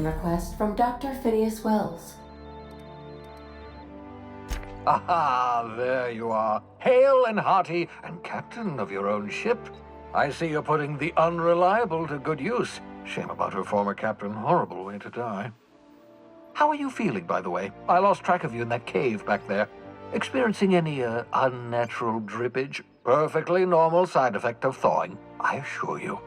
transmission request from Dr. Phineas Wells. Aha, there you are. Hale and hearty, and captain of your own ship. I see you're putting the unreliable to good use. Shame about her former captain. Horrible way to die. How are you feeling, by the way? I lost track of you in that cave back there. Experiencing any, unnatural drippage? Perfectly normal side effect of thawing, I assure you.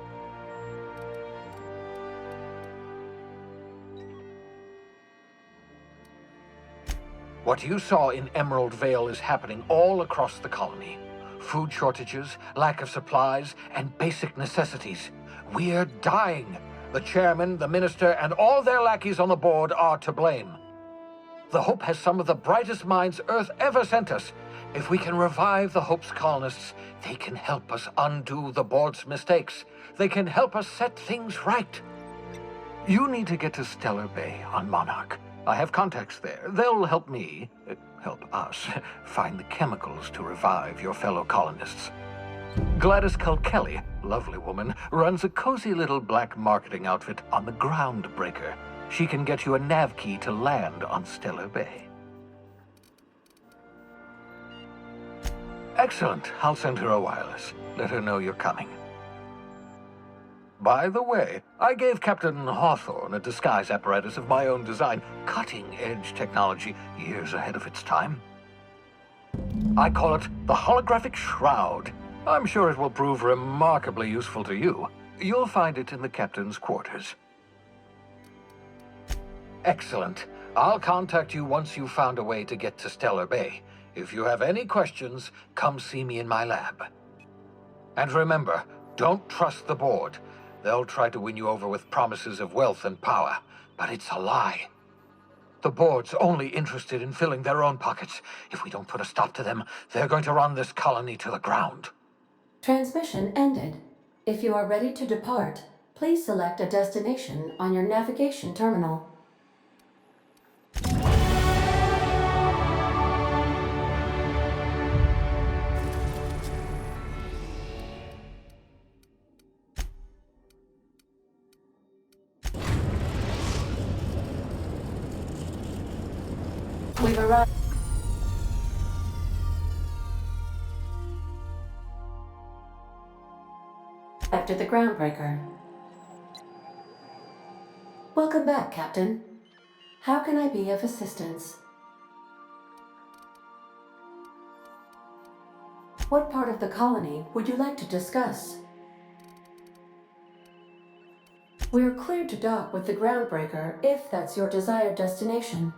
What you saw in Emerald Vale is happening all across the colony. Food shortages, lack of supplies, and basic necessities. We're dying. The chairman, the minister, and all their lackeys on the board are to blame. The Hope has some of the brightest minds Earth ever sent us. If we can revive the Hope's colonists, they can help us undo the board's mistakes. They can help us set things right. You need to get to Stellar Bay on Monarch. I have contacts there. They'll help me, help us, find the chemicals to revive your fellow colonists. Gladys Kelly, lovely woman, runs a cozy little black marketing outfit on the Groundbreaker. She can get you a nav key to land on Stellar Bay. Excellent. I'll send her a wireless. Let her know you're coming. By the way, I gave Captain Hawthorne a disguise apparatus of my own design, cutting-edge technology, years ahead of its time. I call it the Holographic Shroud. I'm sure it will prove remarkably useful to you. You'll find it in the captain's quarters. Excellent. I'll contact you once you've found a way to get to Stellar Bay. If you have any questions, come see me in my lab. And remember, don't trust the board. They'll try to win you over with promises of wealth and power, but it's a lie. The board's only interested in filling their own pockets. If we don't put a stop to them, they're going to run this colony to the ground. Transmission ended. If you are ready to depart, please select a destination on your navigation terminal. We've arrived. After the Groundbreaker. Welcome back, Captain. How can I be of assistance? What part of the colony would you like to discuss? We're cleared to dock with the Groundbreaker if that's your desired destination.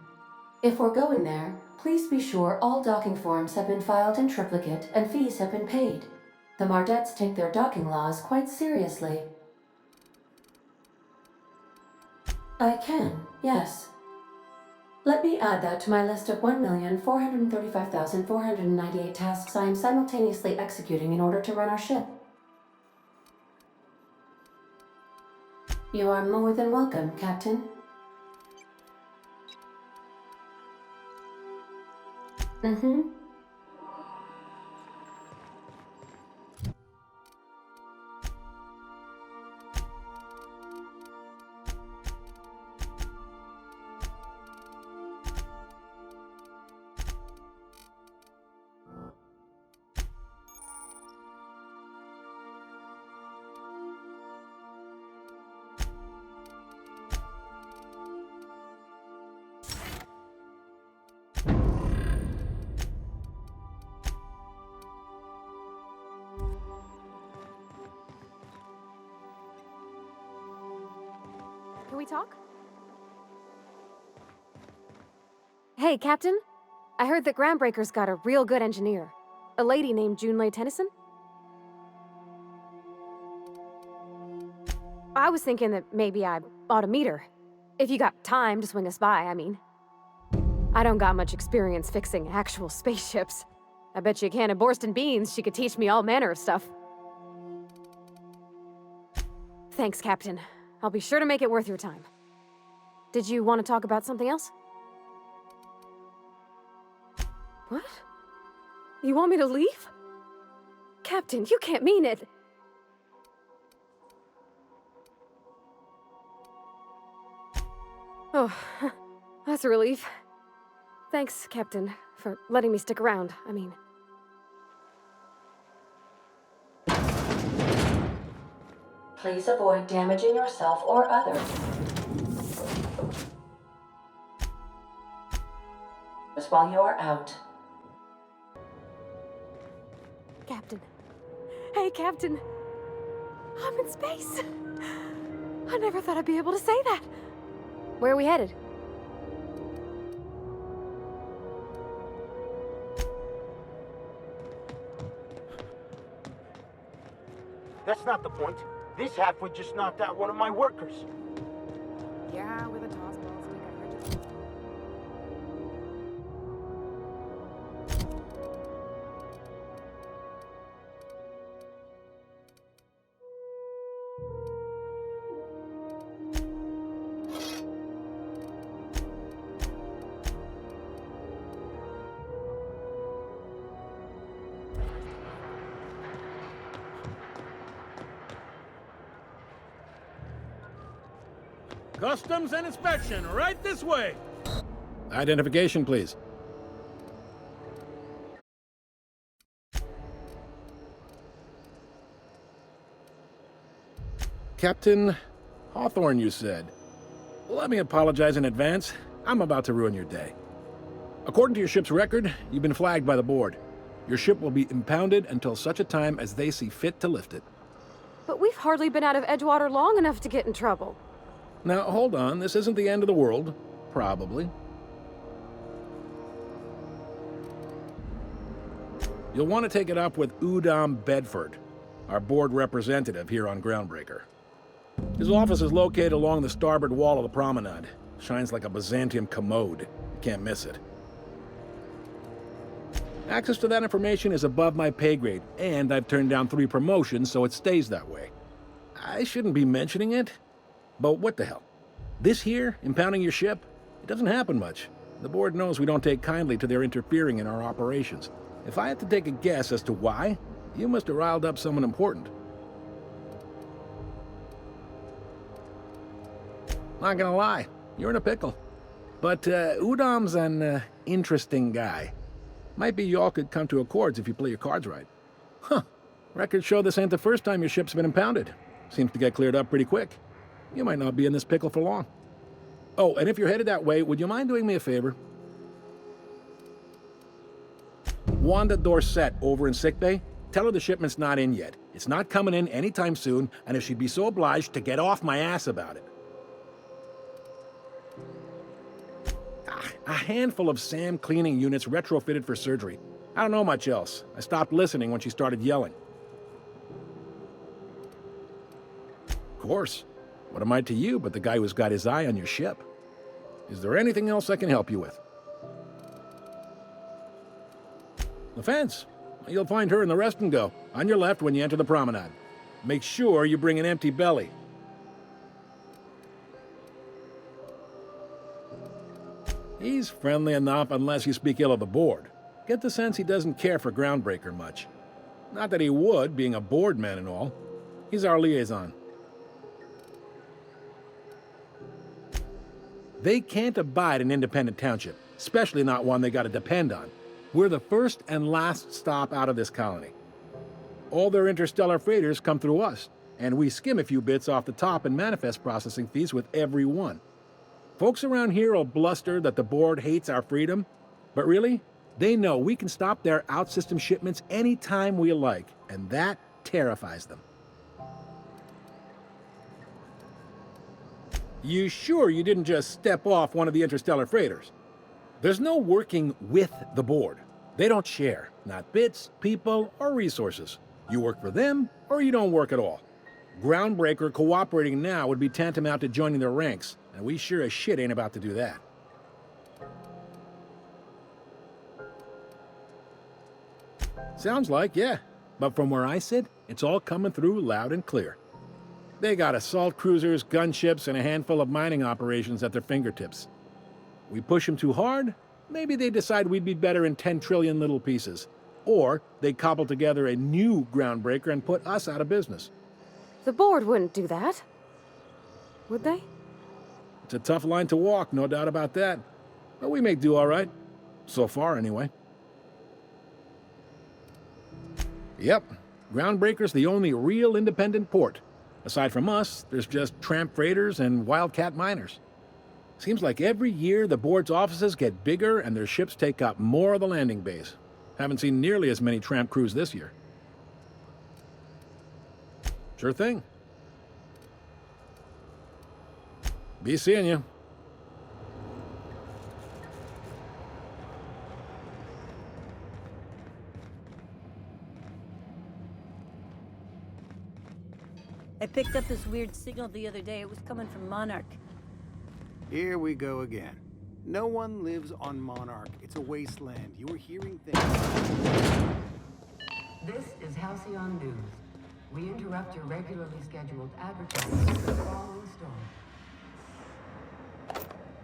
If we're going there, please be sure all docking forms have been filed in triplicate and fees have been paid. The Mardettes take their docking laws quite seriously. I can, yes. Let me add that to my list of 1,435,498 tasks I am simultaneously executing in order to run our ship. You are more than welcome, Captain. Mm-hmm. Can we talk? Hey, Captain. I heard that Groundbreaker's got a real good engineer. A lady named Junlei Tennyson. I was thinking that maybe I ought to meet her. If you got time to swing us by, I mean. I don't got much experience fixing actual spaceships. I bet you a can of Borston beans she could teach me all manner of stuff. Thanks, Captain. I'll be sure to make it worth your time. Did you want to talk about something else? What? You want me to leave? Captain, you can't mean it. Oh, that's a relief. Thanks, Captain, for letting me stick around. I mean... Please avoid damaging yourself or others. Just while you are out. Captain. Hey, Captain. I'm in space. I never thought I'd be able to say that. Where are we headed? That's not the point. This halfwit just knocked out one of my workers. Yeah, with a toss ball stick, I heard you. Customs and inspection, right this way. Identification, please. Captain Hawthorne, you said. Let me apologize in advance. I'm about to ruin your day. According to your ship's record, you've been flagged by the board. Your ship will be impounded until such a time as they see fit to lift it. But we've hardly been out of Edgewater long enough to get in trouble. Now, hold on. This isn't the end of the world. Probably. You'll want to take it up with Udom Bedford, our board representative here on Groundbreaker. His office is located along the starboard wall of the promenade. Shines like a Byzantium commode. You can't miss it. Access to that information is above my pay grade, and I've turned down 3 promotions, so it stays that way. I shouldn't be mentioning it, but what the hell? This here, impounding your ship, it doesn't happen much. The board knows we don't take kindly to their interfering in our operations. If I had to take a guess as to why, you must have riled up someone important. Not gonna lie, you're in a pickle. But Udom's an interesting guy. Might be y'all could come to accords if you play your cards right. Huh. Records show this ain't the first time your ship's been impounded. Seems to get cleared up pretty quick. You might not be in this pickle for long. Oh, and if you're headed that way, would you mind doing me a favor? Wanda Dorset over in sickbay, tell her the shipment's not in yet. It's not coming in anytime soon, and if she'd be so obliged to get off my ass about it. A handful of SAM cleaning units retrofitted for surgery. I don't know much else. I stopped listening when she started yelling. Of course. What am I to you but the guy who's got his eye on your ship? Is there anything else I can help you with? The fence. You'll find her in the rest and go, on your left when you enter the promenade. Make sure you bring an empty belly. He's friendly enough unless you speak ill of the board. Get the sense he doesn't care for Groundbreaker much. Not that he would, being a board man and all. He's our liaison. They can't abide an independent township, especially not one they gotta depend on. We're the first and last stop out of this colony. All their interstellar freighters come through us, and we skim a few bits off the top in manifest processing fees with every one. Folks around here will bluster that the board hates our freedom, but really, they know we can stop their out-system shipments anytime we like, and that terrifies them. You sure you didn't just step off one of the interstellar freighters? There's no working with the board. They don't share, not bits, people, or resources. You work for them, or you don't work at all. Groundbreaker cooperating now would be tantamount to joining their ranks, and we sure as shit ain't about to do that. Sounds like, yeah. But from where I sit, it's all coming through loud and clear. They got assault cruisers, gunships, and a handful of mining operations at their fingertips. We push them too hard, maybe they decide we'd be better in 10 trillion little pieces. Or they cobble together a new Groundbreaker and put us out of business. The board wouldn't do that. Would they? It's a tough line to walk, no doubt about that. But we make do all right. So far, anyway. Yep, Groundbreaker's the only real independent port. Aside from us, there's just tramp freighters and wildcat miners. Seems like every year the board's offices get bigger and their ships take up more of the landing base. Haven't seen nearly as many tramp crews this year. Sure thing. Be seeing you. I picked up this weird signal the other day. It was coming from Monarch. Here we go again. No one lives on Monarch. It's a wasteland. You were hearing things. This is Halcyon News. We interrupt your regularly scheduled advertising for the following story.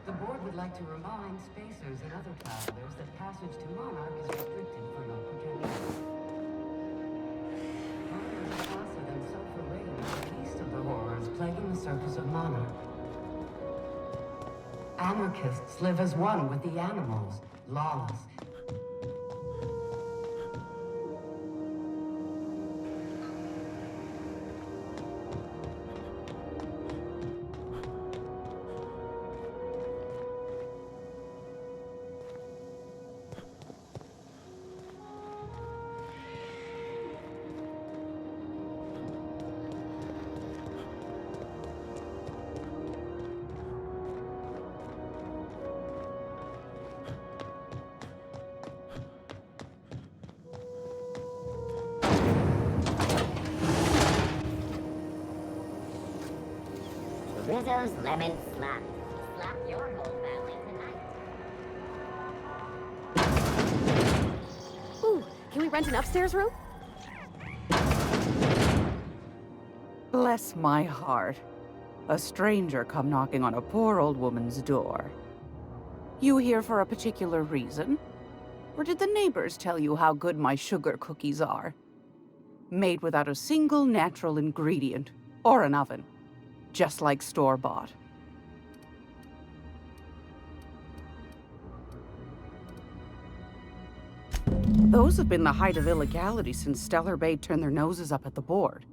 The board would like to remind spacers and other travelers that passage to Monarch is restricted for your protection. Monarch is faster than sulfur rain, the least of the horrors plaguing the surface of Monarch. Anarchists live as one with the animals, lawless. Rizzo's Lemon Slap. Slap your whole family tonight. Ooh, can we rent an upstairs room? Bless my heart. A stranger come knocking on a poor old woman's door. You here for a particular reason? Or did the neighbors tell you how good my sugar cookies are? Made without a single natural ingredient, or an oven. Just like store-bought. Those have been the height of illegality since Stellar Bay turned their noses up at the board.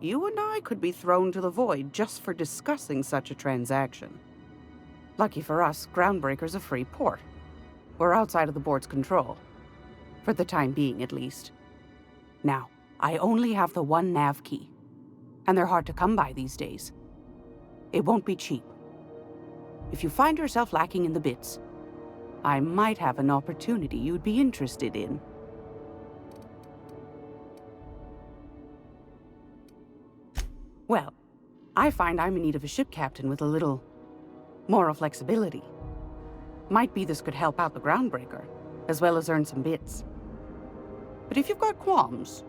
You and I could be thrown to the void just for discussing such a transaction. Lucky for us, Groundbreaker's a free port. We're outside of the board's control. For the time being, at least. Now, I only have the one nav key. And they're hard to come by these days. It won't be cheap. If you find yourself lacking in the bits, I might have an opportunity you'd be interested in. Well, I find I'm in need of a ship captain with a little moral flexibility. Might be this could help out the Groundbreaker, as well as earn some bits. But if you've got qualms,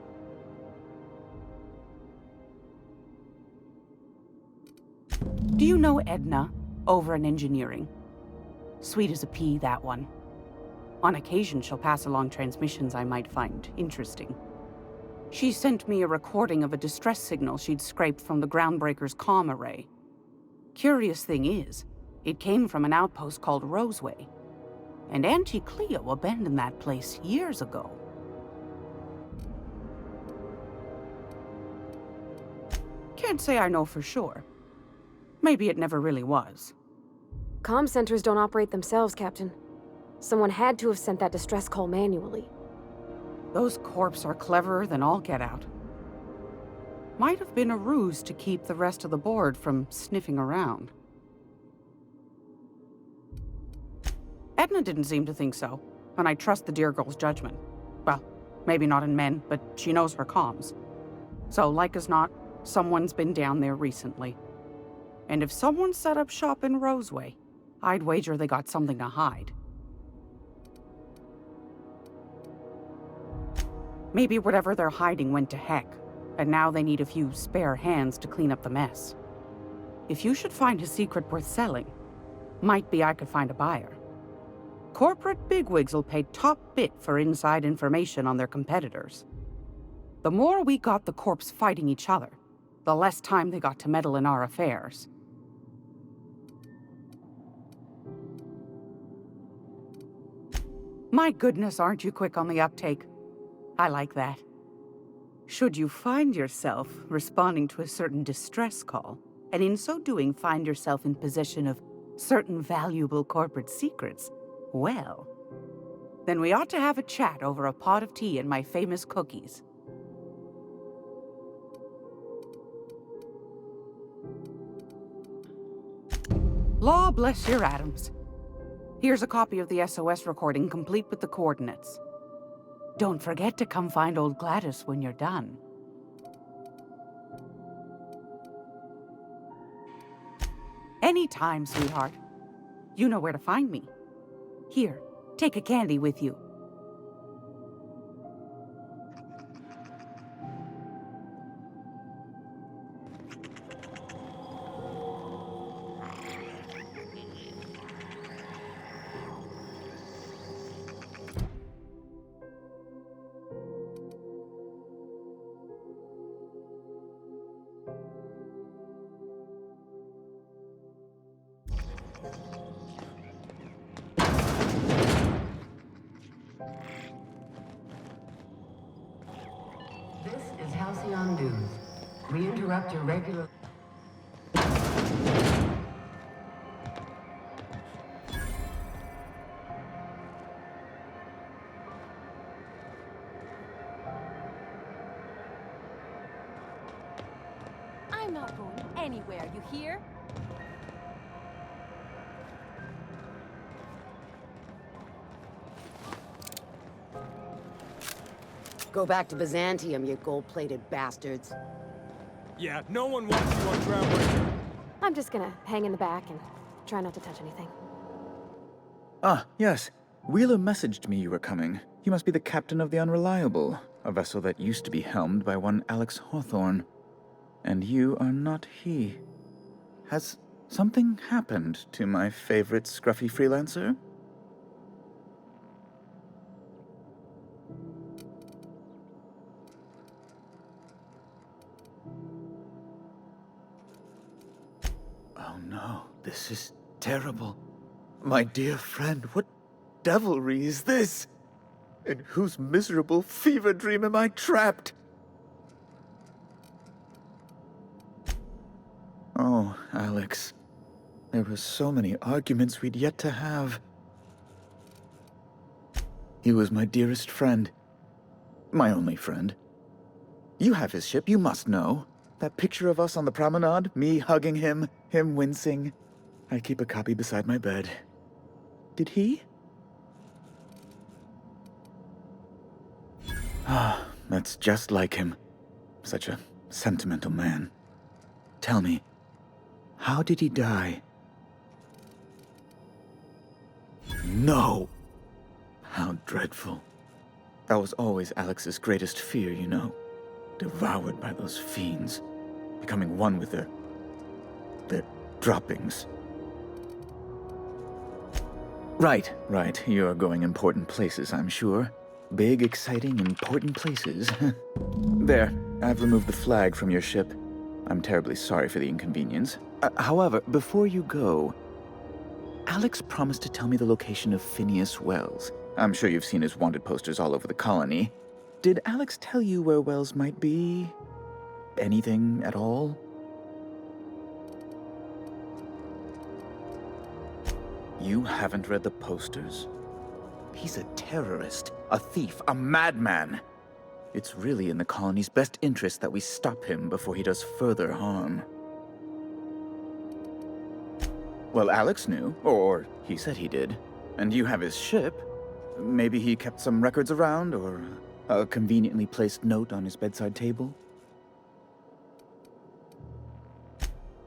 do you know Edna, over in engineering? Sweet as a pea, that one. On occasion, she'll pass along transmissions I might find interesting. She sent me a recording of a distress signal she'd scraped from the Groundbreaker's comm array. Curious thing is, it came from an outpost called Roseway. And Auntie Cleo abandoned that place years ago. Can't say I know for sure. Maybe it never really was. Comm centers don't operate themselves, Captain. Someone had to have sent that distress call manually. Those corps are cleverer than all get out. Might have been a ruse to keep the rest of the board from sniffing around. Edna didn't seem to think so, and I trust the dear girl's judgment. Well, maybe not in men, but she knows her comms. So, like as not, someone's been down there recently. And if someone set up shop in Roseway, I'd wager they got something to hide. Maybe whatever they're hiding went to heck, and now they need a few spare hands to clean up the mess. If you should find a secret worth selling, might be I could find a buyer. Corporate bigwigs will pay top bit for inside information on their competitors. The more we got the corps fighting each other, the less time they got to meddle in our affairs. My goodness, aren't you quick on the uptake? I like that. Should you find yourself responding to a certain distress call, and in so doing find yourself in possession of certain valuable corporate secrets, well, then we ought to have a chat over a pot of tea and my famous cookies. Law bless your atoms. Here's a copy of the SOS recording, complete with the coordinates. Don't forget to come find old Gladys when you're done. Anytime, sweetheart. You know where to find me. Here, take a candy with you. This is Halcyon News. We interrupt your regular... I'm not going anywhere, you hear? Go back to Byzantium, you gold-plated bastards. Yeah, no one wants you on Groundbreaker. I'm just gonna hang in the back and try not to touch anything. Ah, yes. Wheeler messaged me you were coming. You must be the captain of the Unreliable, a vessel that used to be helmed by one Alex Hawthorne. And you are not he. Has something happened to my favorite scruffy freelancer? Oh no, this is terrible. My dear friend, what devilry is this? In whose miserable fever dream am I trapped? Oh, Alex. There were so many arguments we'd yet to have. He was my dearest friend. My only friend. You have his ship, you must know. That picture of us on the promenade, me hugging him, him wincing. I keep a copy beside my bed. Did he? Ah, that's just like him. Such a sentimental man. Tell me, how did he die? No! How dreadful. That was always Alex's greatest fear, you know. Devoured by those fiends. Becoming one with their droppings. Right. You're going important places, I'm sure. Big, exciting, important places. There, I've removed the flag from your ship. I'm terribly sorry for the inconvenience. However, before you go, Alex promised to tell me the location of Phineas Wells. I'm sure you've seen his wanted posters all over the colony. Did Alex tell you where Wells might be? Anything at all? You haven't read the posters? He's a terrorist, a thief, a madman. It's really in the colony's best interest that we stop him before he does further harm. Well, Alex knew, or he said he did. And you have his ship. Maybe he kept some records around, or a conveniently placed note on his bedside table.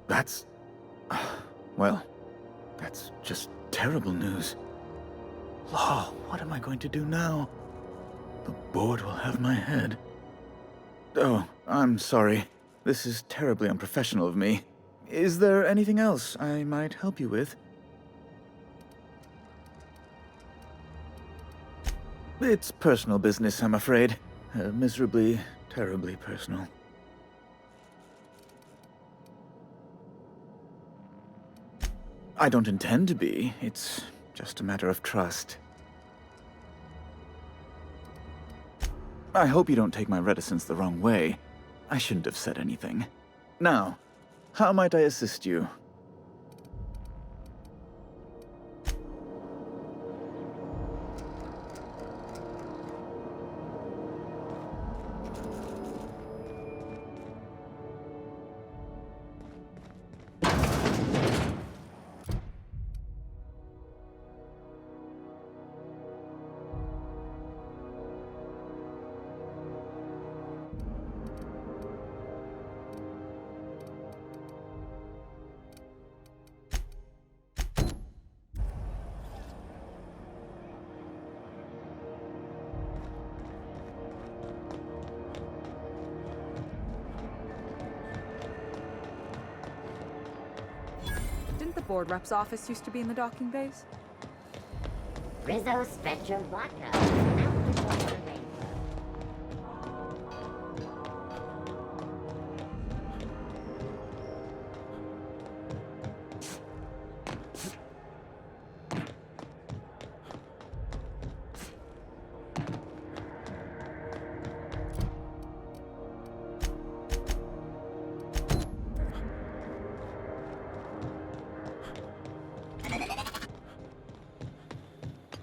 That's... well, that's just terrible news. Law, what am I going to do now? The board will have my head. Oh, I'm sorry. This is terribly unprofessional of me. Is there anything else I might help you with? It's personal business, I'm afraid. Miserably, terribly personal. I don't intend to be. It's just a matter of trust. I hope you don't take my reticence the wrong way. I shouldn't have said anything. Now, how might I assist you? Didn't the board rep's office used to be in the docking bays? Rizzo Spectrum Vodka.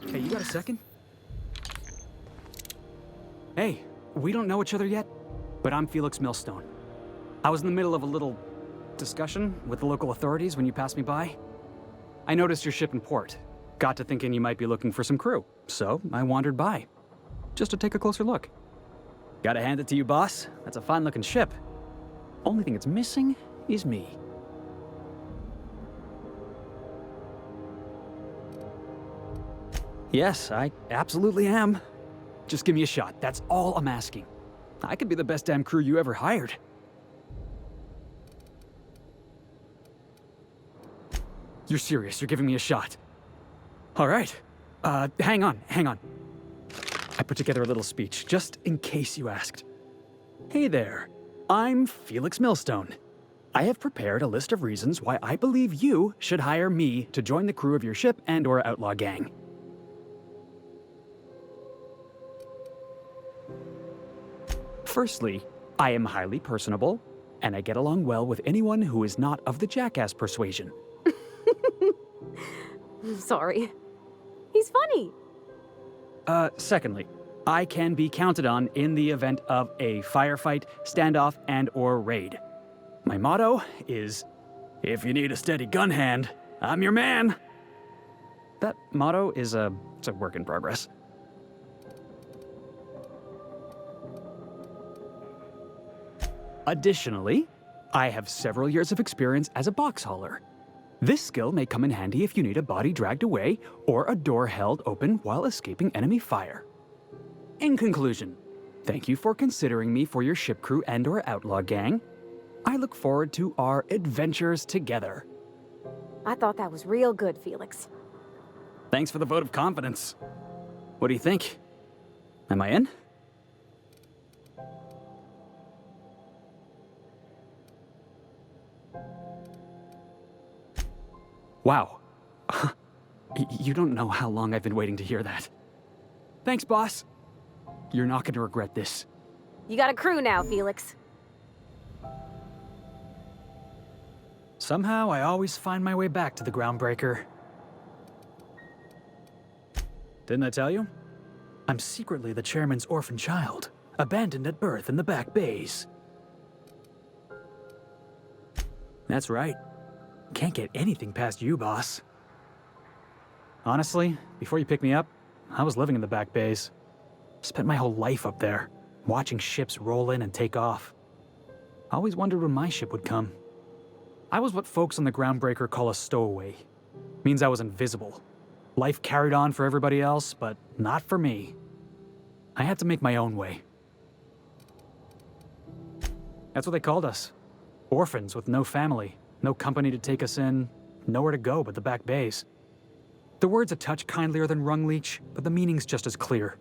Hey, you got a second? Hey, we don't know each other yet, but I'm Felix Millstone. I was in the middle of a little discussion with the local authorities when you passed me by. I noticed your ship in port. Got to thinking you might be looking for some crew, so I wandered by, just to take a closer look. Gotta hand it to you, boss. That's a fine-looking ship. Only thing it's missing is me. Yes, I absolutely am. Just give me a shot. That's all I'm asking. I could be the best damn crew you ever hired. You're serious? You're giving me a shot? All right. Hang on. I put together a little speech, just in case you asked. Hey there. I'm Felix Millstone. I have prepared a list of reasons why I believe you should hire me to join the crew of your ship and/or outlaw gang. Firstly, I am highly personable, and I get along well with anyone who is not of the jackass persuasion. Sorry. He's funny. Secondly, I can be counted on in the event of a firefight, standoff, and/or raid. My motto is, if you need a steady gun hand, I'm your man. That motto is it's a work in progress. Additionally, I have several years of experience as a box hauler. This skill may come in handy if you need a body dragged away or a door held open while escaping enemy fire. In conclusion, thank you for considering me for your ship crew and/or outlaw gang. I look forward to our adventures together. I thought that was real good, Felix. Thanks for the vote of confidence. What do you think? Am I in? Wow. You don't know how long I've been waiting to hear that. Thanks, boss. You're not going to regret this. You got a crew now, Felix. Somehow, I always find my way back to the Groundbreaker. Didn't I tell you? I'm secretly the chairman's orphan child, abandoned at birth in the back bays. That's right. Can't get anything past you, boss. Honestly, before you picked me up, I was living in the back bays. Spent my whole life up there, watching ships roll in and take off. I always wondered when my ship would come. I was what folks on the Groundbreaker call a stowaway. Means I was invisible. Life carried on for everybody else, but not for me. I had to make my own way. That's what they called us. Orphans with no family. No company to take us in, nowhere to go but the back bays. The word's a touch kindlier than rung leech, but the meaning's just as clear.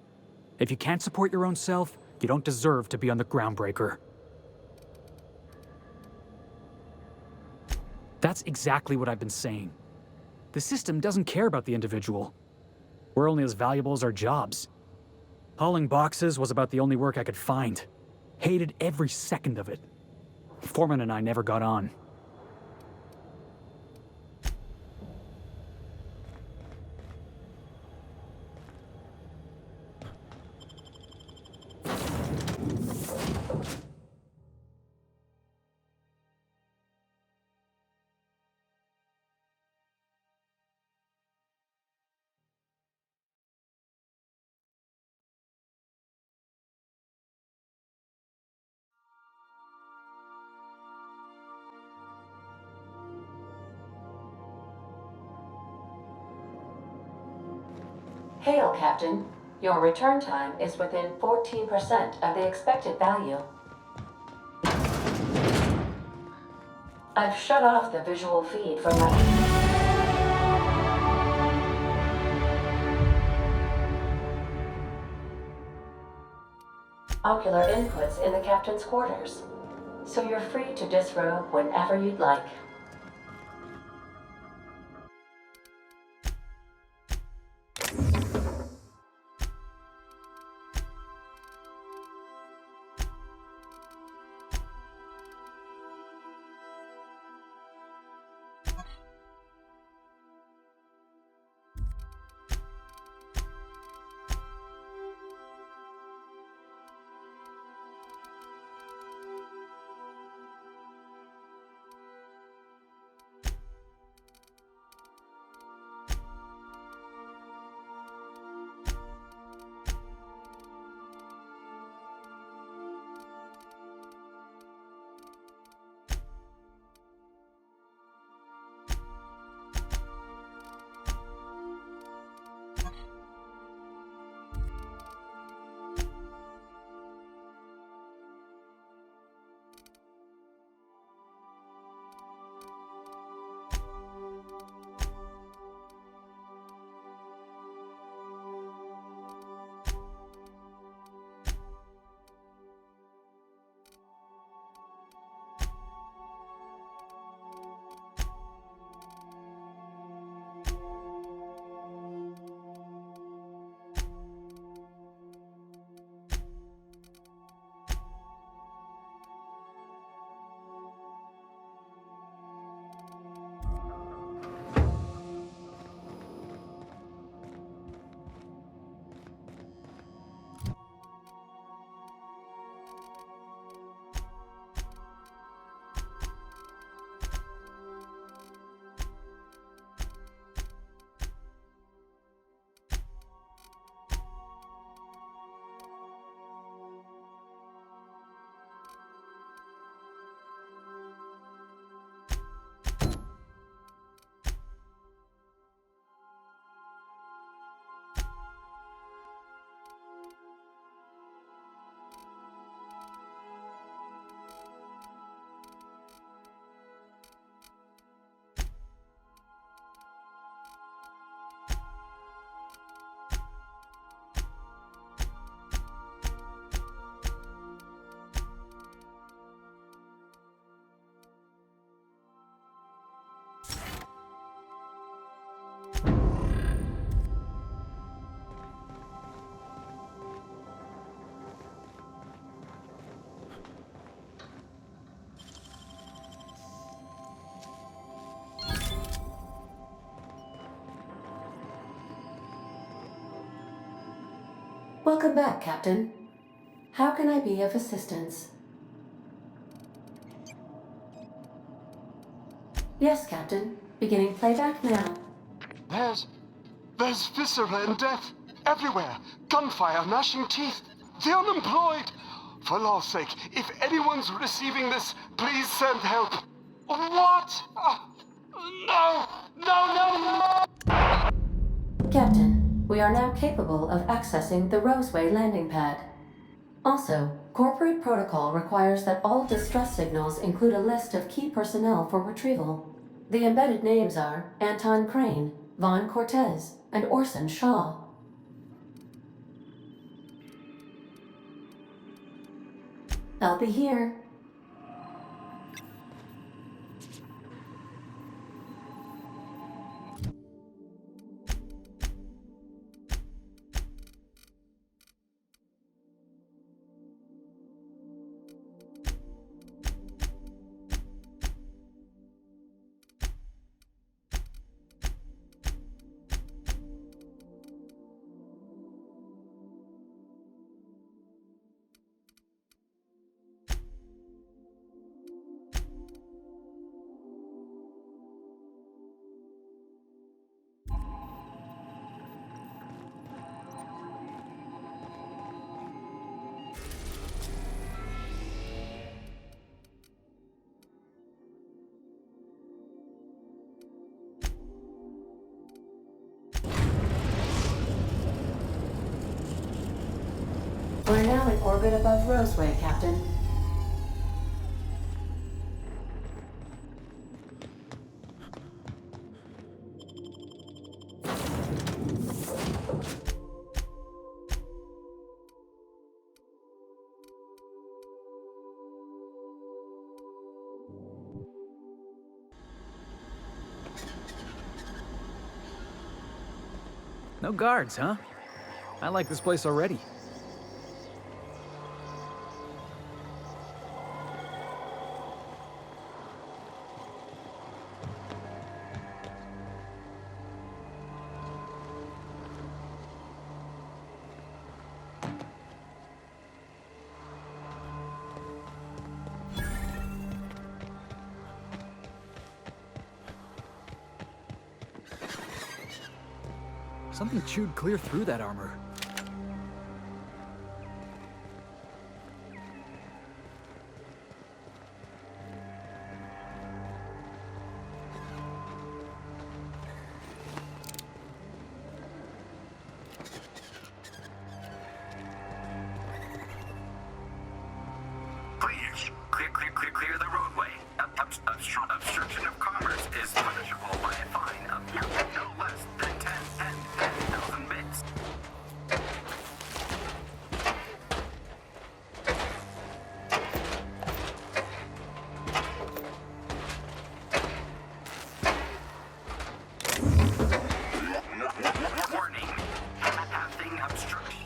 If you can't support your own self, you don't deserve to be on the Groundbreaker. That's exactly what I've been saying. The system doesn't care about the individual. We're only as valuable as our jobs. Hauling boxes was about the only work I could find. Hated every second of it. Foreman and I never got on. Hail, Captain. Your return time is within 14% of the expected value. I've shut off the visual feed from my... ocular inputs in the captain's quarters, so you're free to disrobe whenever you'd like. Welcome back, Captain. How can I be of assistance? Yes, Captain. Beginning playback now. There's viscera and death everywhere. Gunfire, gnashing teeth. The unemployed. For law's sake, if anyone's receiving this, please send help. What? No! No, no, no! Captain, we are now capable of accessing the Roseway landing pad. Also, corporate protocol requires that all distress signals include a list of key personnel for retrieval. The embedded names are Anton Crane, Vaughn Cortez, and Orson Shaw. I'll be here. We're now in orbit above Roseway, Captain. No guards, huh? I like this place already. Something chewed clear through that armor. Clear the roadway. Obstruction of commerce is punishable by a fine of no less than 10,000 bits. Warning. Passing obstruction.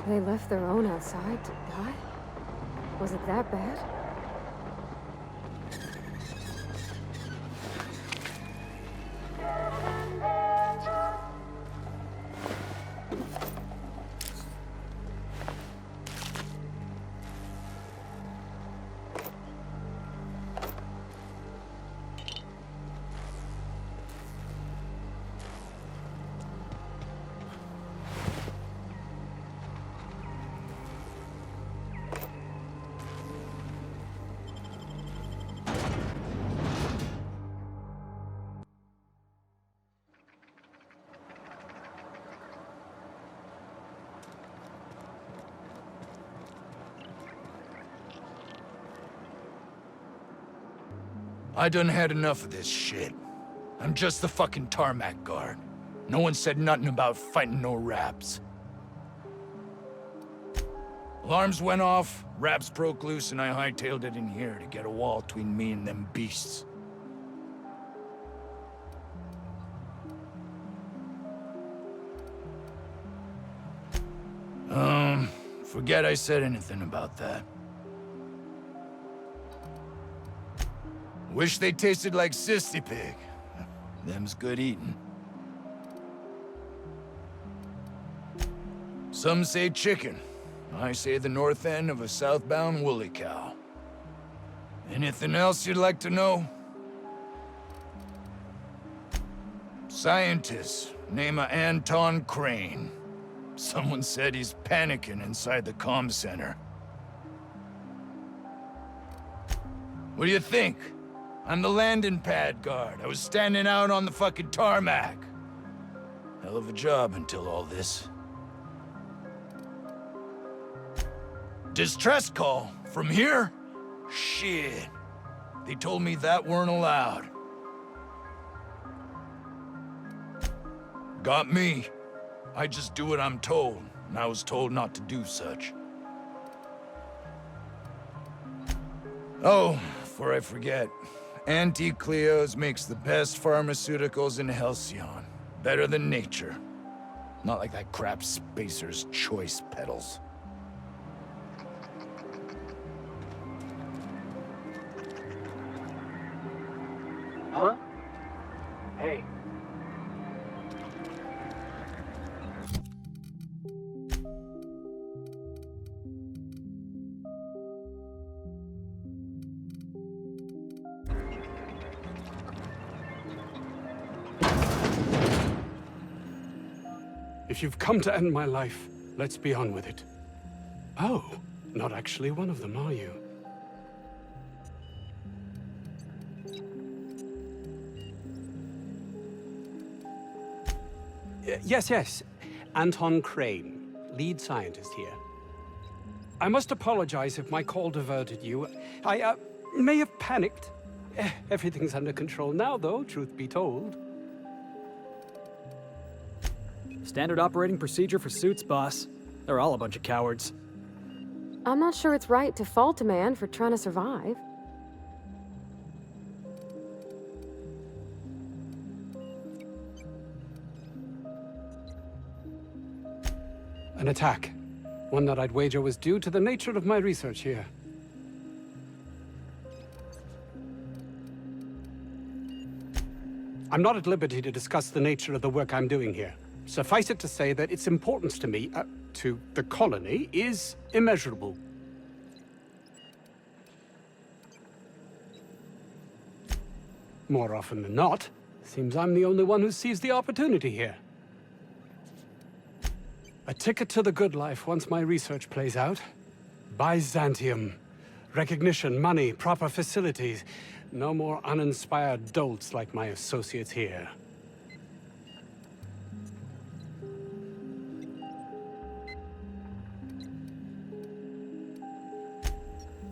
They left their own outside to die? Was it that bad? I done had enough of this shit. I'm just the fucking tarmac guard. No one said nothing about fighting no raps. Alarms went off, raps broke loose, and I hightailed it in here to get a wall between me and them beasts. Forget I said anything about that. Wish they tasted like Sissy Pig. Them's good eating. Some say chicken. I say the north end of a southbound woolly cow. Anything else you'd like to know? Scientist, name of Anton Crane. Someone said he's panicking inside the comm center. What do you think? I'm the landing pad guard. I was standing out on the fucking tarmac. Hell of a job until all this. Distress call? From here? Shit. They told me that weren't allowed. Got me. I just do what I'm told, and I was told not to do such. Oh, before I forget, Auntie Cleo's makes the best pharmaceuticals in Halcyon. Better than nature. Not like that crap Spacer's Choice peddles. Huh? Hey. If you've come to end my life, let's be on with it. Oh, not actually one of them, are you? Yes. Anton Crane, lead scientist here. I must apologize if my call diverted you. I may have panicked. Everything's under control now, though, truth be told. Standard operating procedure for suits, boss. They're all a bunch of cowards. I'm not sure it's right to fault a man for trying to survive. An attack. One that I'd wager was due to the nature of my research here. I'm not at liberty to discuss the nature of the work I'm doing here. Suffice it to say that its importance to me, to the colony, is immeasurable. More often than not, seems I'm the only one who sees the opportunity here. A ticket to the good life once my research plays out. Byzantium. Recognition, money, proper facilities. No more uninspired dolts like my associates here.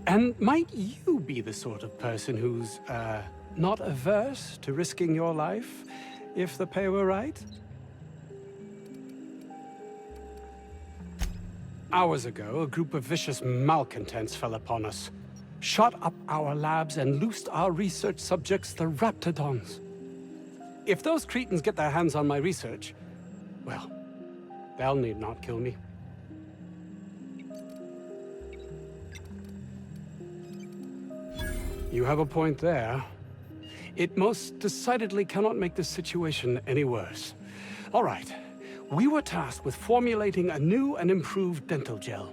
And might you be the sort of person who's, not averse to risking your life, if the pay were right? Hours ago, a group of vicious malcontents fell upon us, shot up our labs and loosed our research subjects, the Raptidons. If those cretins get their hands on my research, well, they'll need not kill me. You have a point there. It most decidedly cannot make this situation any worse. All right. We were tasked with formulating a new and improved dental gel.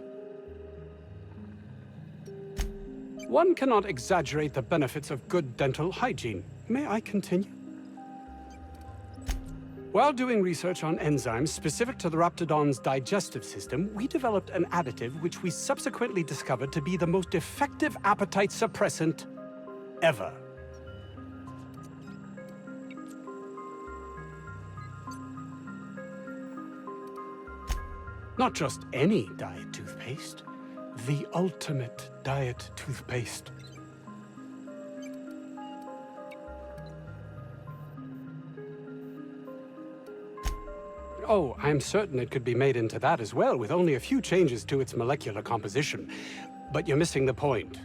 One cannot exaggerate the benefits of good dental hygiene. May I continue? While doing research on enzymes specific to the Raptidon's digestive system, we developed an additive which we subsequently discovered to be the most effective appetite suppressant ever. Not just any diet toothpaste, the ultimate diet toothpaste. Oh, I'm certain it could be made into that as well, with only a few changes to its molecular composition. But you're missing the point.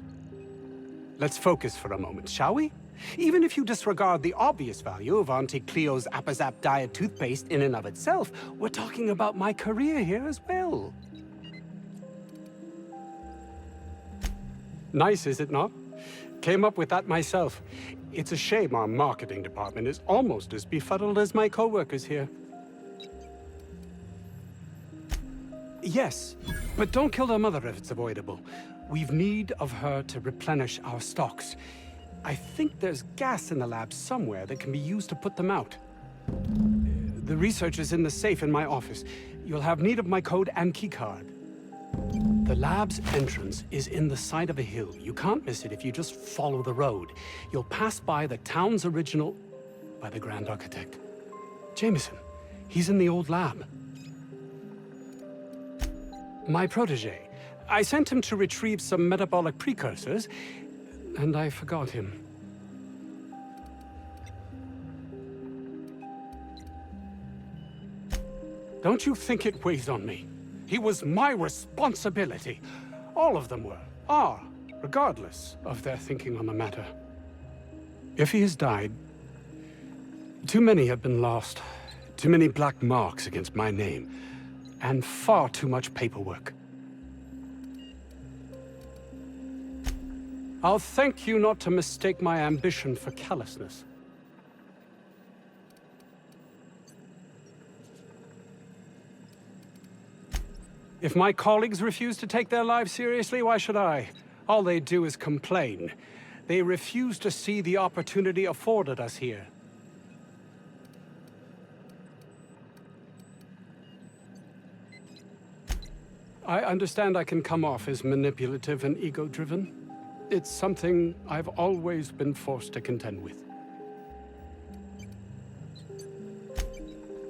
Let's focus for a moment, shall we? Even if you disregard the obvious value of Auntie Cleo's Appazap diet toothpaste in and of itself, we're talking about my career here as well. Nice, is it not? Came up with that myself. It's a shame our marketing department is almost as befuddled as my co-workers here. Yes, but don't kill their mother if it's avoidable. We've need of her to replenish our stocks. I think there's gas in the lab somewhere that can be used to put them out. The research is in the safe in my office. You'll have need of my code and keycard. The lab's entrance is in the side of a hill. You can't miss it if you just follow the road. You'll pass by the town's original... by the Grand Architect. Jameson. He's in the old lab. My protege. I sent him to retrieve some metabolic precursors, and I forgot him. Don't you think it weighs on me? He was my responsibility. All of them are, regardless of their thinking on the matter. If he has died, too many have been lost. Too many black marks against my name, and far too much paperwork. I'll thank you not to mistake my ambition for callousness. If my colleagues refuse to take their lives seriously, why should I? All they do is complain. They refuse to see the opportunity afforded us here. I understand I can come off as manipulative and ego-driven. It's something I've always been forced to contend with.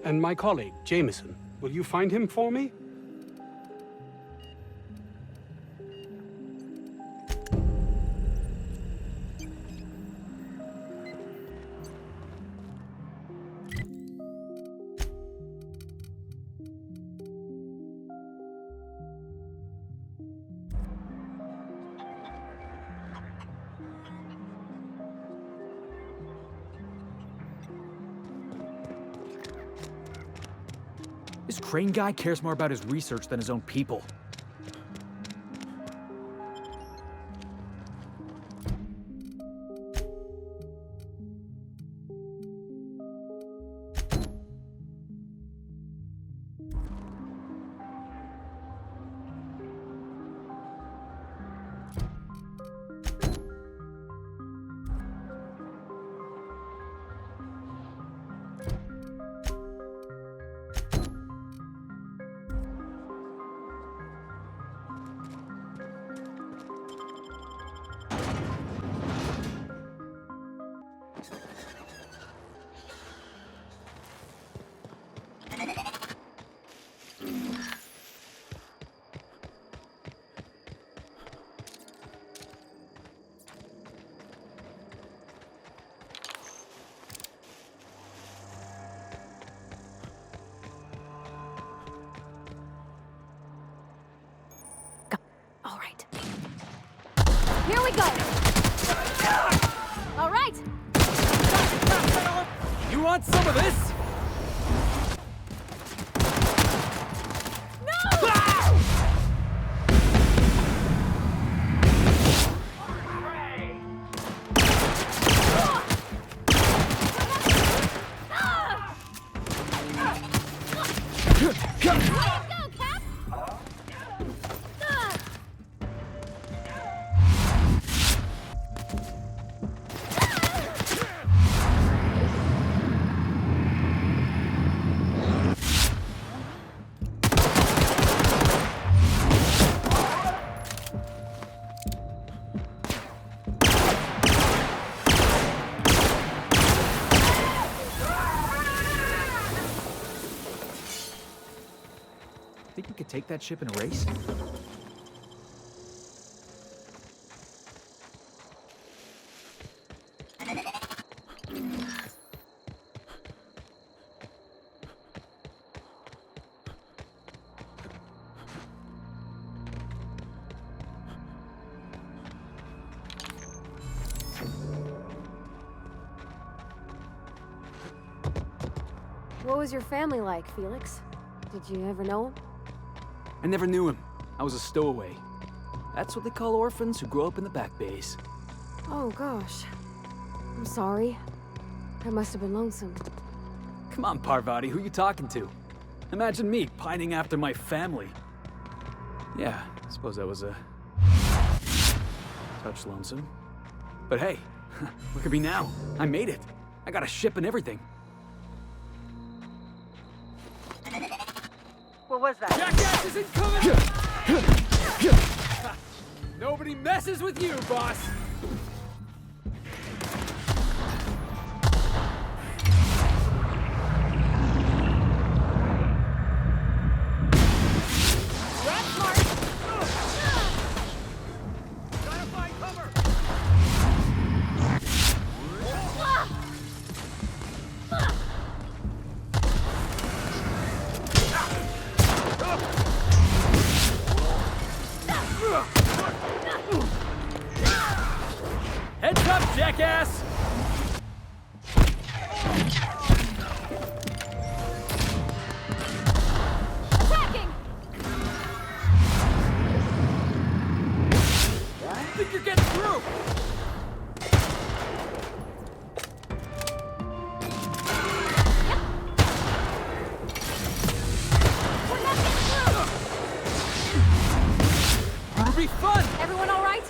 and my colleague, Jameson. Will you find him for me? This Crane guy cares more about his research than his own people. Here we go! All right! You want some of this? Think we could take that ship in a race? What was your family like, Felix? Did you ever know him? I never knew him. I was a stowaway. That's what they call orphans who grow up in the back bays. Oh, gosh. I'm sorry. I must have been lonesome. Come on, Parvati, who you talking to? Imagine me pining after my family. Yeah, I suppose I was a touch lonesome. But hey, look at me now. I made it. I got a ship and everything. What was that? Jackass is incoming! Nobody messes with you, boss! Heads up, jackass! Attacking! I think you're getting through! We're not getting through! It'll be fun! Everyone all right?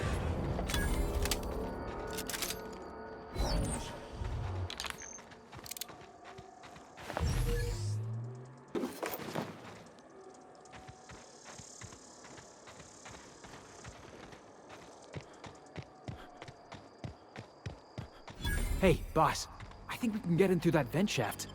Hey, boss. I think we can get in through that vent shaft.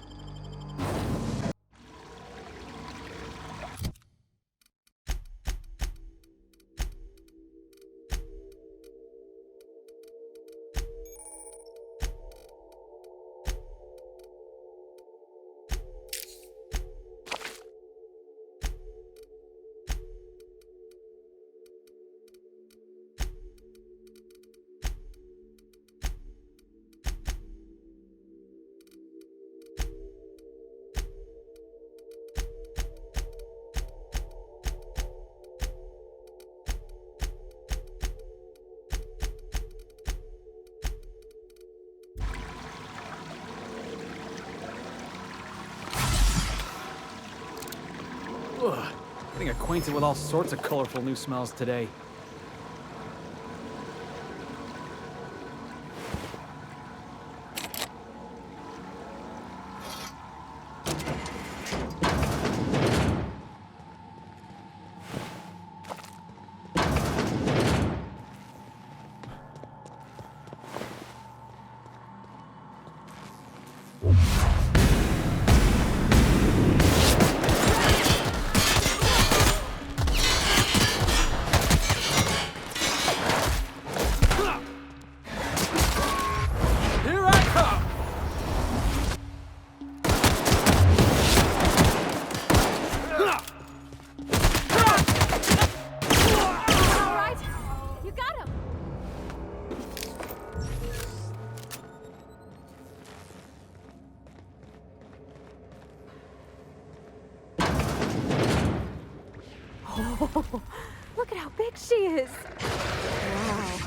Ugh. Getting acquainted with all sorts of colorful new smells today. Oh, look at how big she is. Wow.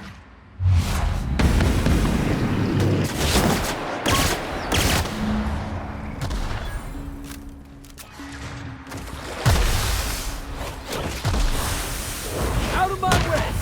Out of my way!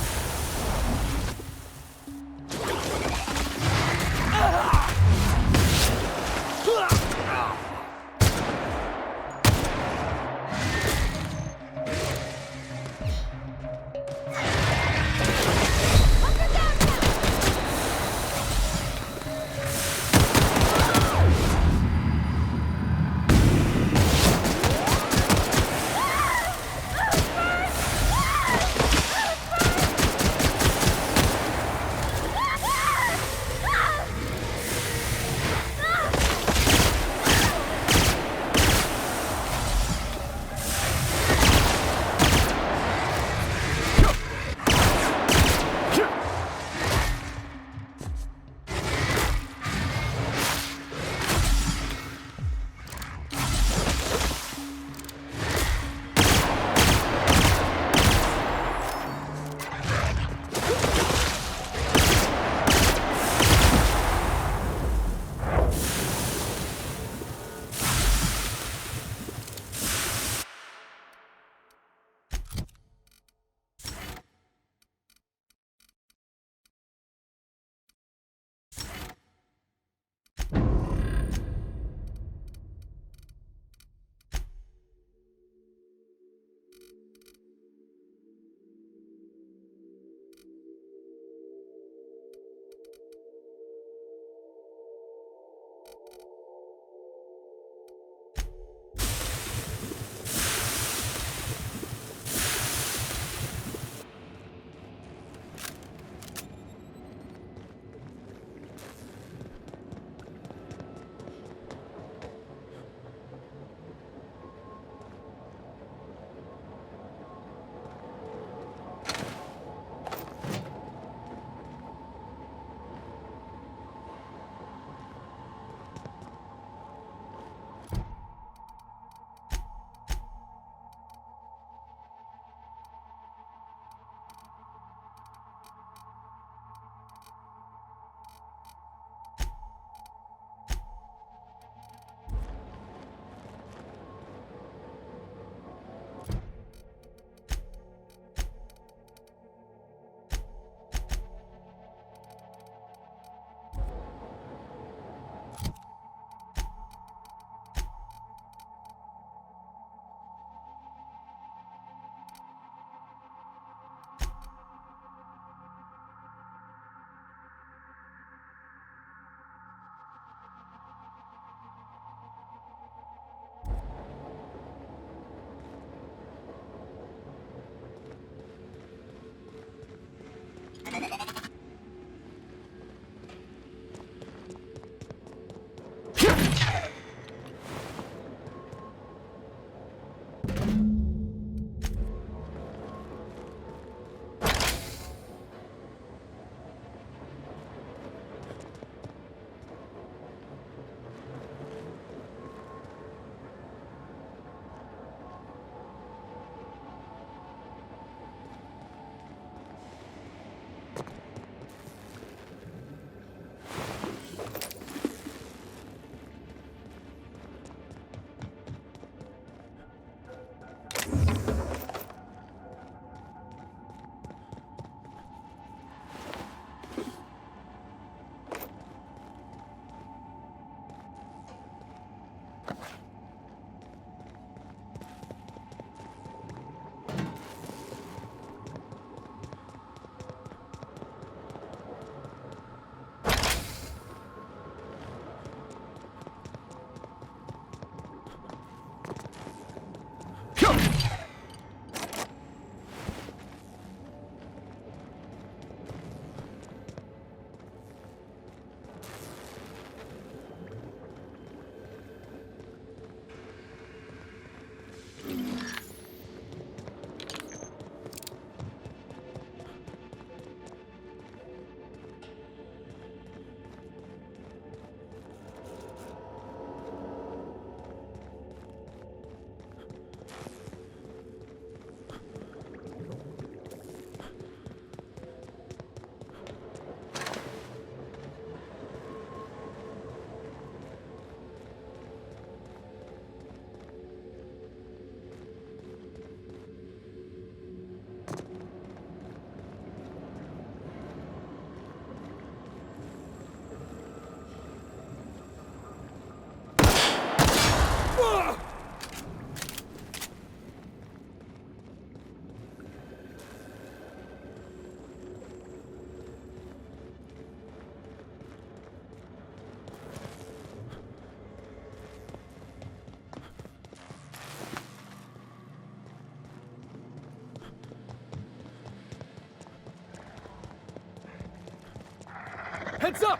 Heads up!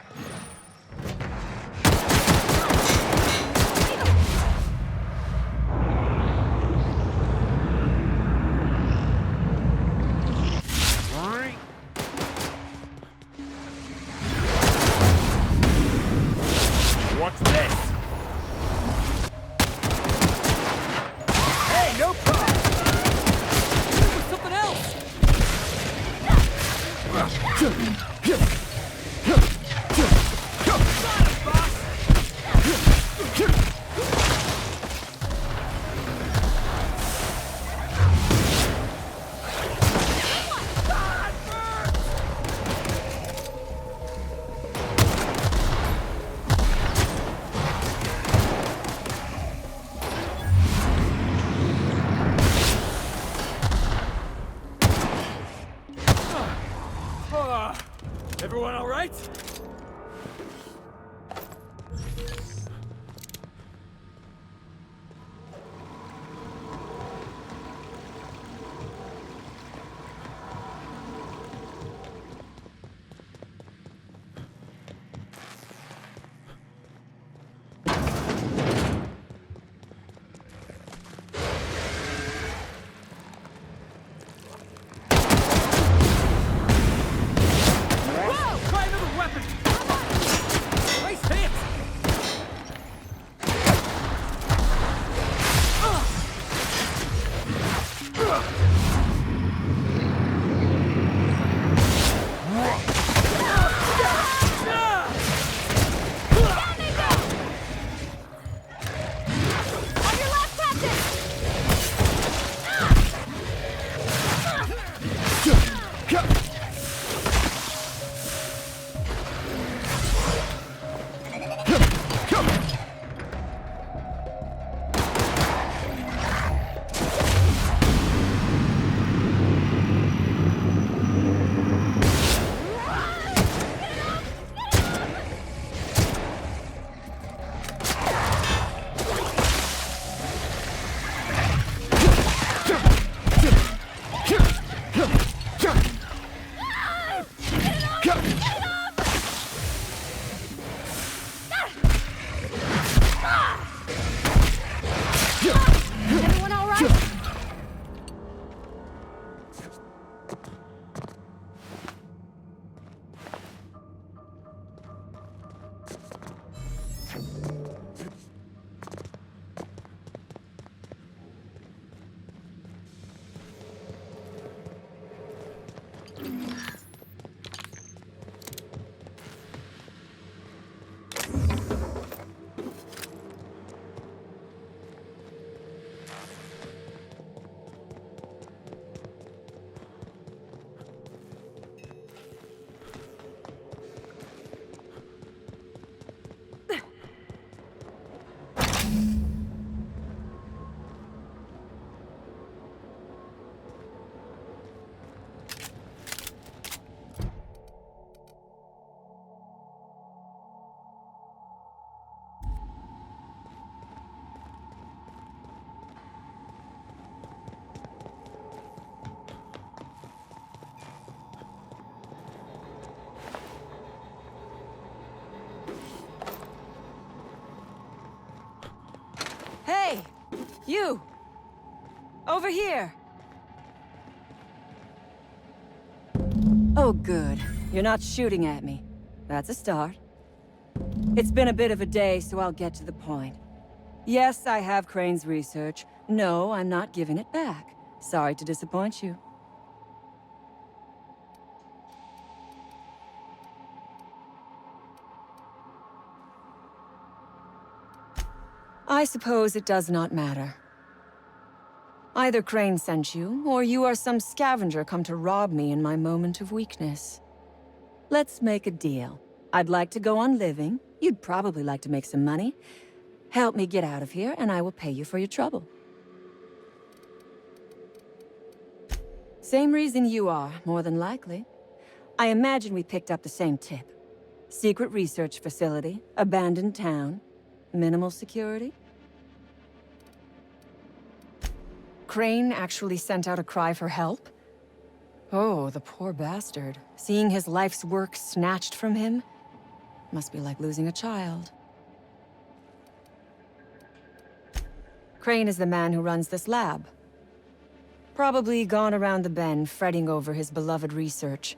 What's this? Hey, no problem! This was something else! Everyone all right? Try another weapon! Hey! You! Over here! Oh, good. You're not shooting at me. That's a start. It's been a bit of a day, so I'll get to the point. Yes, I have Crane's research. No, I'm not giving it back. Sorry to disappoint you. I suppose it does not matter. Either Crane sent you, or you are some scavenger come to rob me in my moment of weakness. Let's make a deal. I'd like to go on living. You'd probably like to make some money. Help me get out of here, and I will pay you for your trouble. Same reason you are, more than likely. I imagine we picked up the same tip. Secret research facility, abandoned town, minimal security. Crane actually sent out a cry for help? Oh, the poor bastard. Seeing his life's work snatched from him must be like losing a child. Crane is the man who runs this lab. Probably gone around the bend fretting over his beloved research.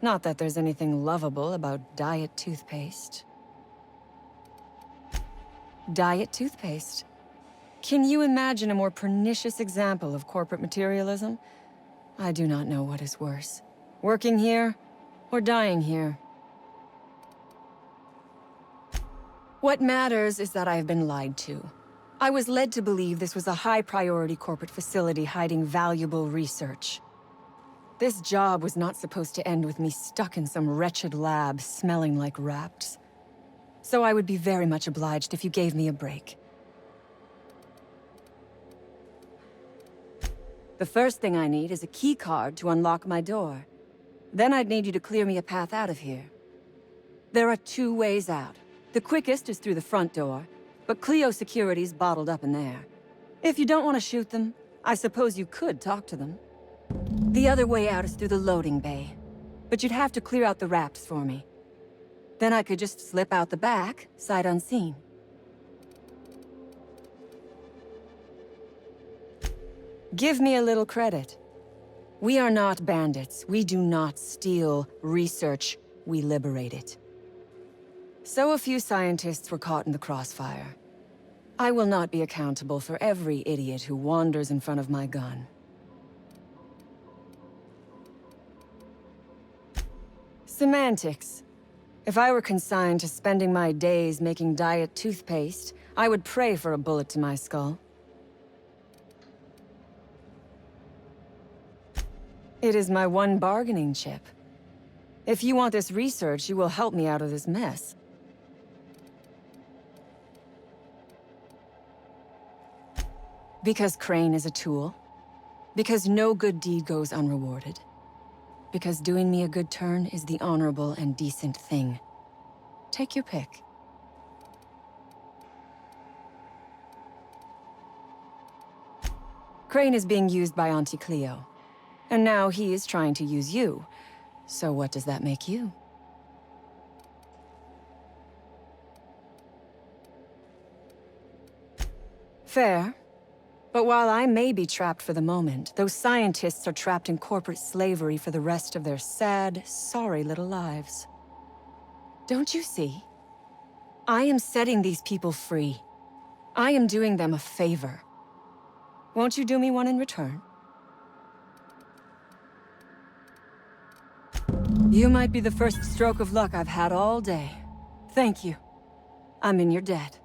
Not that there's anything lovable about diet toothpaste. Diet toothpaste. Can you imagine a more pernicious example of corporate materialism? I do not know what is worse. Working here, or dying here. What matters is that I have been lied to. I was led to believe this was a high-priority corporate facility hiding valuable research. This job was not supposed to end with me stuck in some wretched lab smelling like rats. So I would be very much obliged if you gave me a break. The first thing I need is a key card to unlock my door. Then I'd need you to clear me a path out of here. There are 2 ways out. The quickest is through the front door, but Cleo security's bottled up in there. If you don't want to shoot them, I suppose you could talk to them. The other way out is through the loading bay, but you'd have to clear out the wraps for me. Then I could just slip out the back, sight unseen. Give me a little credit. We are not bandits. We do not steal research. We liberate it. So a few scientists were caught in the crossfire. I will not be accountable for every idiot who wanders in front of my gun. Semantics. If I were consigned to spending my days making diet toothpaste, I would pray for a bullet to my skull. It is my one bargaining chip. If you want this research, you will help me out of this mess. Because Crane is a tool. Because no good deed goes unrewarded. Because doing me a good turn is the honorable and decent thing. Take your pick. Crane is being used by Auntie Cleo. And now he is trying to use you. So what does that make you? Fair. But while I may be trapped for the moment, those scientists are trapped in corporate slavery for the rest of their sad, sorry little lives. Don't you see? I am setting these people free. I am doing them a favor. Won't you do me one in return? You might be the first stroke of luck I've had all day. Thank you. I'm in your debt.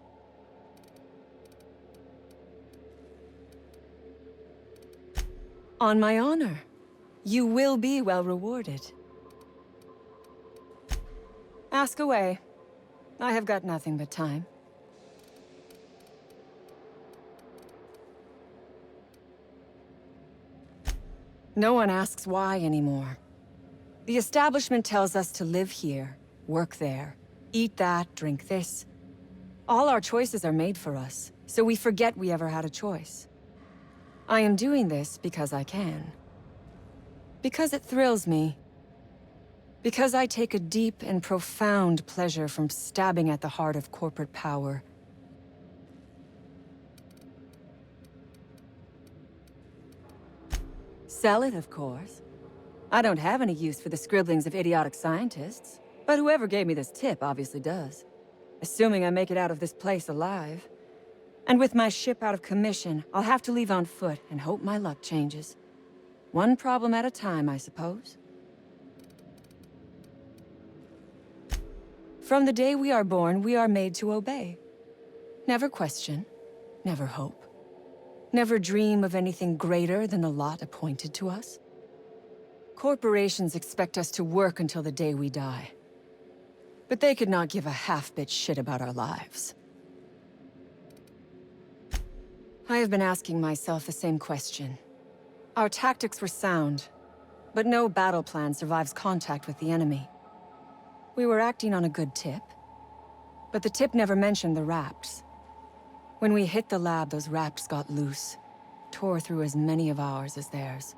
On my honor. You will be well rewarded. Ask away. I have got nothing but time. No one asks why anymore. The establishment tells us to live here, work there, eat that, drink this. All our choices are made for us, so we forget we ever had a choice. I am doing this because I can. Because it thrills me. Because I take a deep and profound pleasure from stabbing at the heart of corporate power. Sell it, of course. I don't have any use for the scribblings of idiotic scientists, but whoever gave me this tip obviously does. Assuming I make it out of this place alive. And with my ship out of commission, I'll have to leave on foot and hope my luck changes. One problem at a time, I suppose. From the day we are born, we are made to obey. Never question, never hope. Never dream of anything greater than the lot appointed to us. Corporations expect us to work until the day we die. But they could not give a half-bit shit about our lives. I have been asking myself the same question. Our tactics were sound, but no battle plan survives contact with the enemy. We were acting on a good tip, but the tip never mentioned the rapts. When we hit the lab, those rapts got loose, tore through as many of ours as theirs.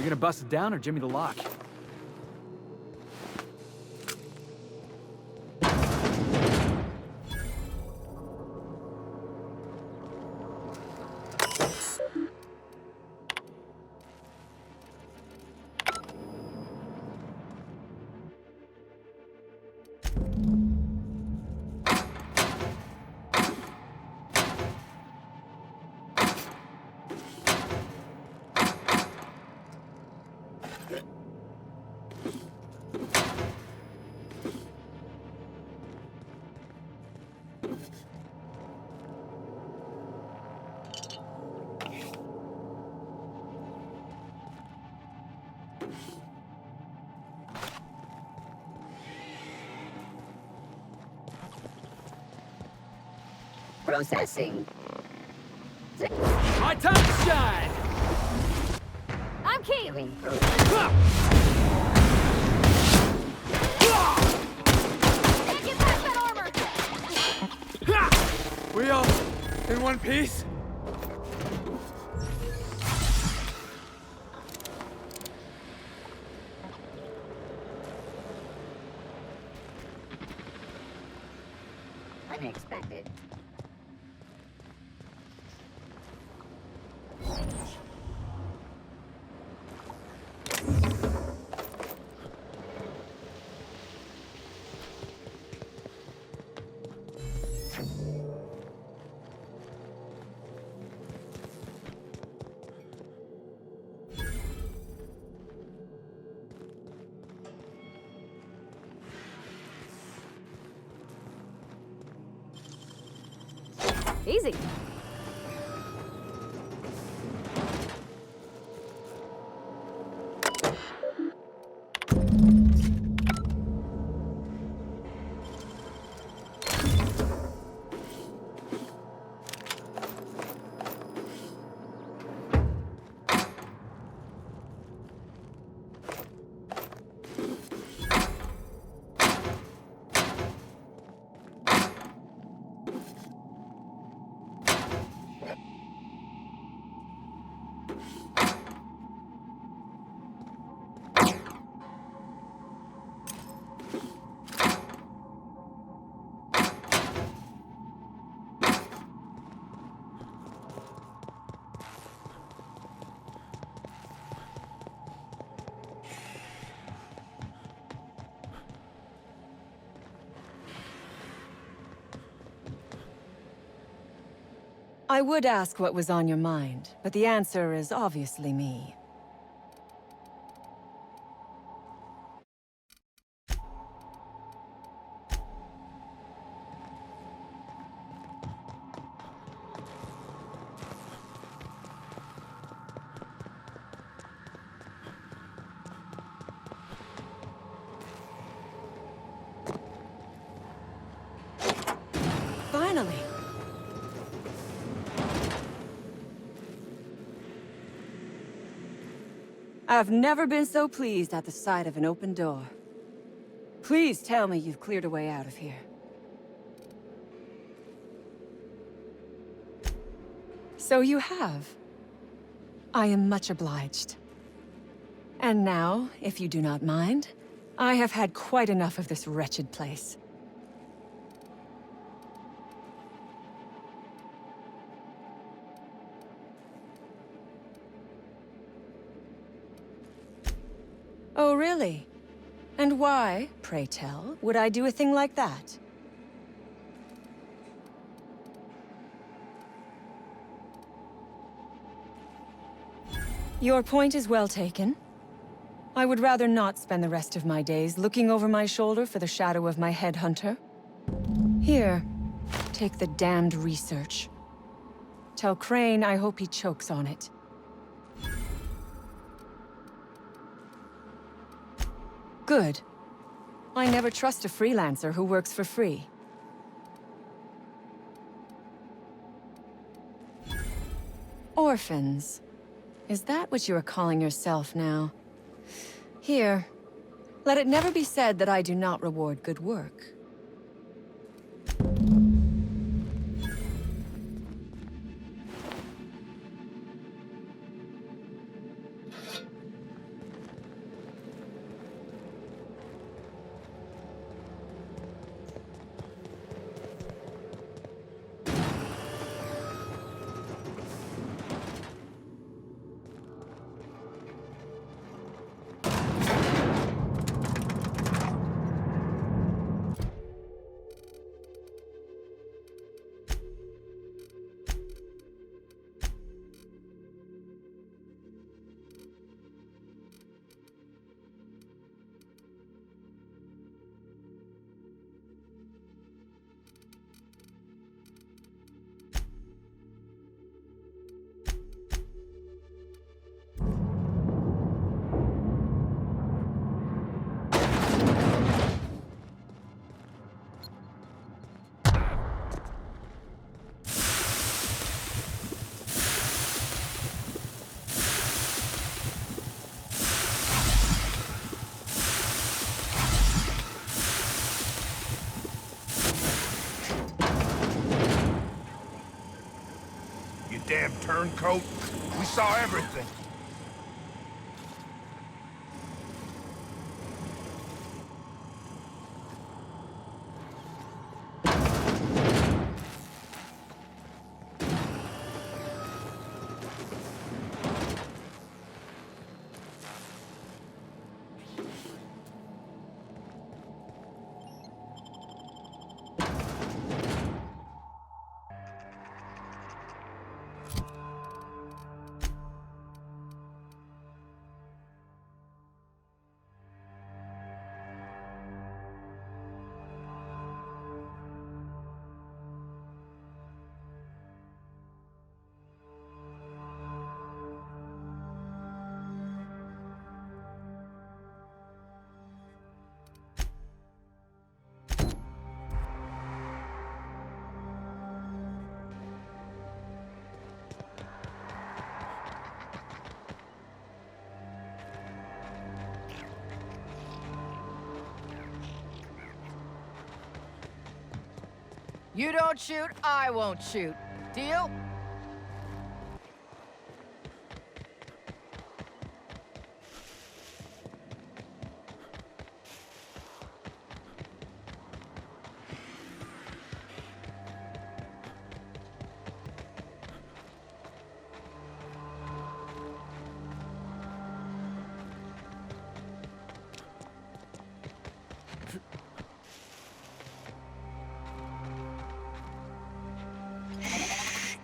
You gonna bust it down or Jimmy the lock? Processing. My time to shine! I'm Keith! Doing Can't get past that armor! We all in one piece? unexpected. Easy. I would ask what was on your mind, but the answer is obviously me. Finally! I've never been so pleased at the sight of an open door. Please tell me you've cleared a way out of here. So you have. I am much obliged. And now, if you do not mind, I have had quite enough of this wretched place. Oh, really? And why, pray tell, would I do a thing like that? Your point is well taken. I would rather not spend the rest of my days looking over my shoulder for the shadow of my headhunter. Here, take the damned research. Tell Crane I hope he chokes on it. Good. I never trust a freelancer who works for free. Orphans. Is that what you are calling yourself now? Here. Let it never be said that I do not reward good work. Damn turncoat. We saw everything. You don't shoot, I won't shoot. Deal?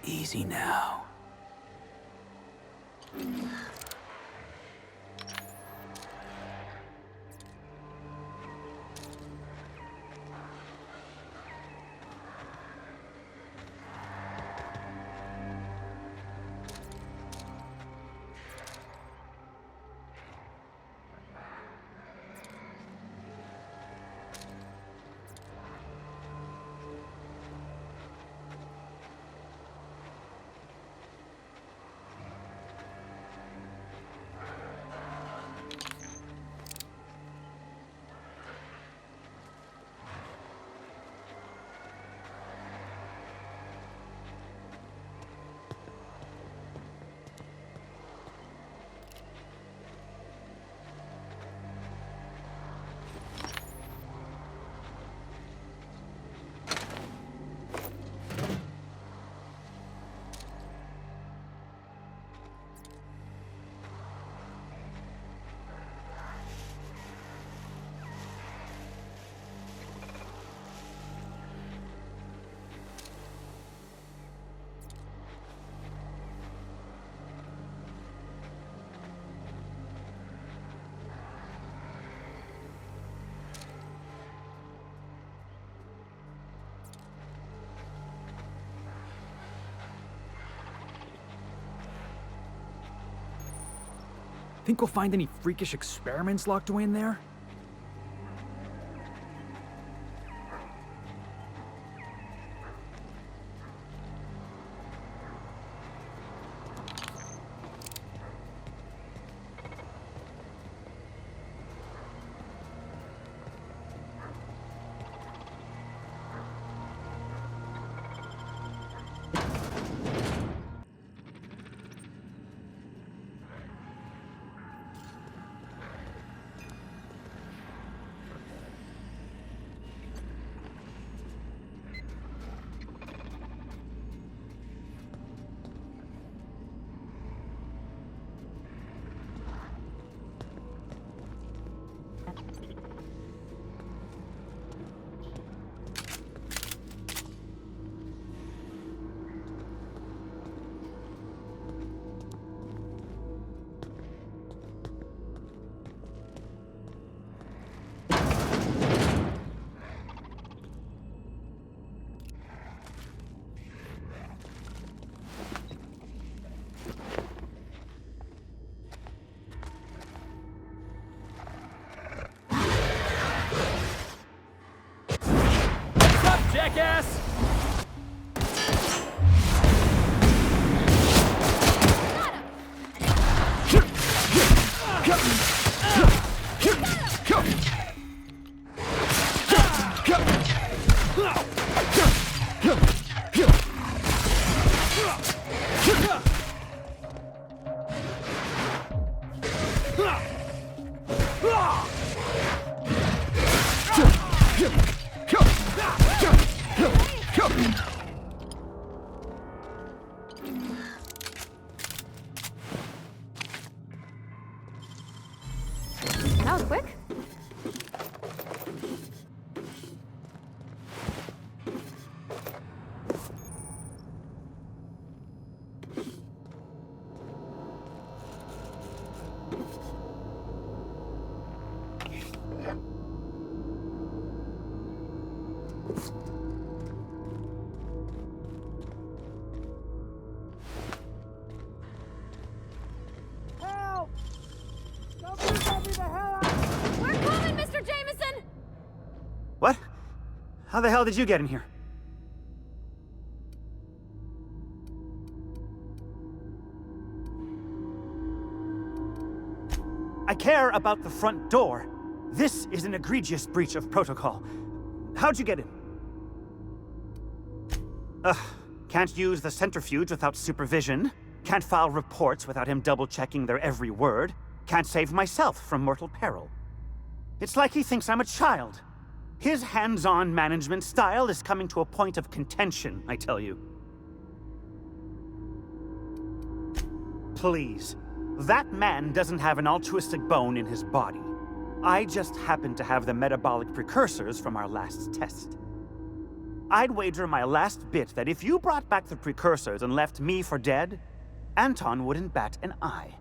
Easy now. Think we'll find any freakish experiments locked away in there? Jackass! That was quick. Help! Somebody get me the hell out! We're coming, Mr. Jameson! What? How the hell did you get in here? I care about the front door. This is an egregious breach of protocol. How'd you get in? Can't use the centrifuge without supervision. Can't file reports without him double-checking their every word. Can't save myself from mortal peril. It's like he thinks I'm a child. His hands-on management style is coming to a point of contention, I tell you. Please. That man doesn't have an altruistic bone in his body. I just happen to have the metabolic precursors from our last test. I'd wager my last bit that if you brought back the precursors and left me for dead, Anton wouldn't bat an eye.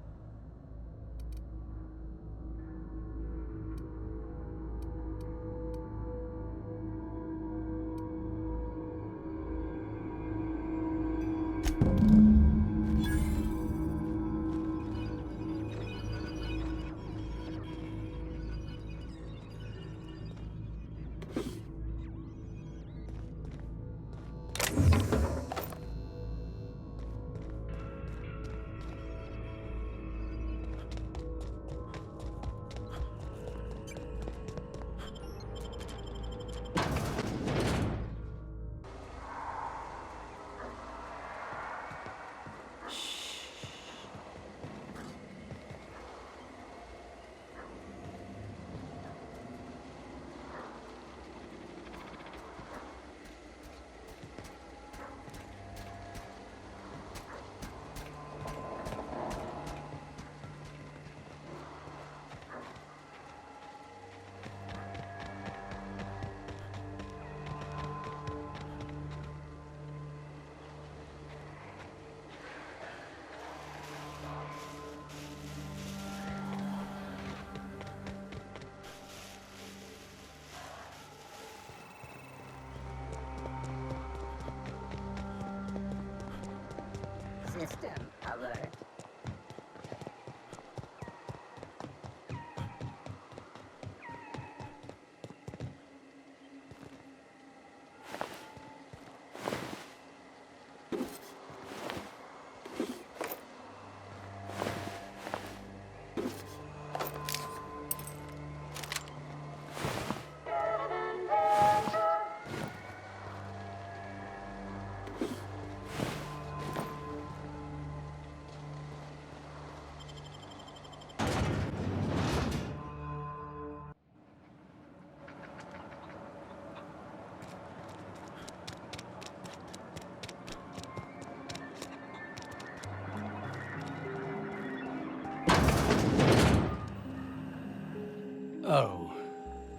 System alert.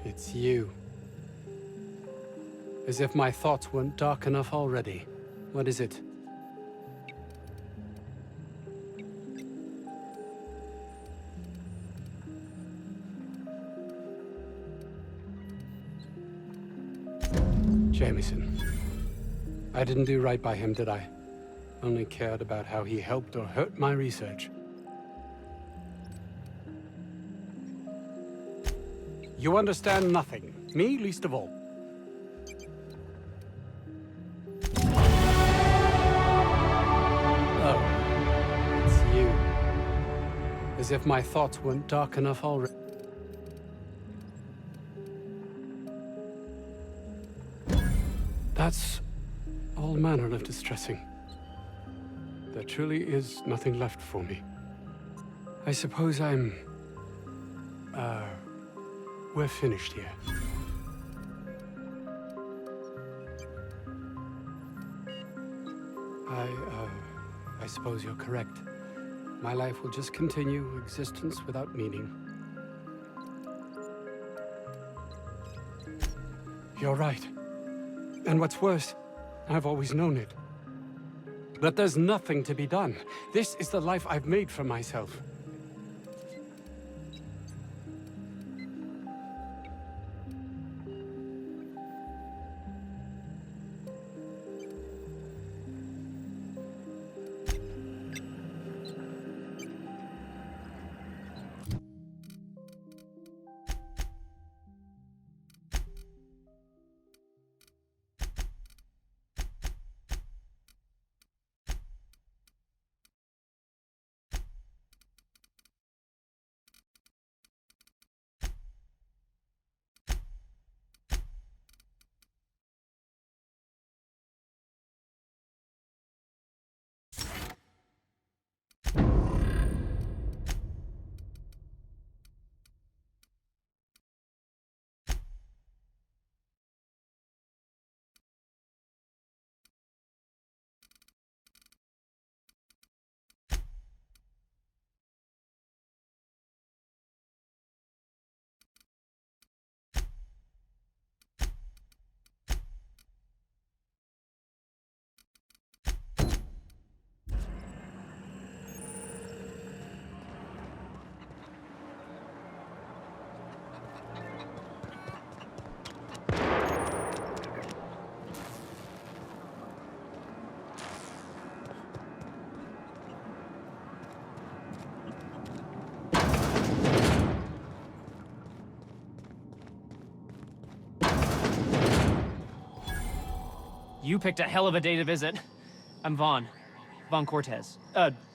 It's you. As if my thoughts weren't dark enough already. What is it? Jameson. I didn't do right by him, did I? Only cared about how he helped or hurt my research. You understand nothing. Me, least of all. Oh, it's you. As if my thoughts weren't dark enough already. That's all manner of distressing. There truly is nothing left for me. I suppose we're finished here. I suppose you're correct. My life will just continue, existence without meaning. You're right. And what's worse, I've always known it. But there's nothing to be done. This is the life I've made for myself. You picked a hell of a day to visit. I'm Vaughn. Vaughn Cortez.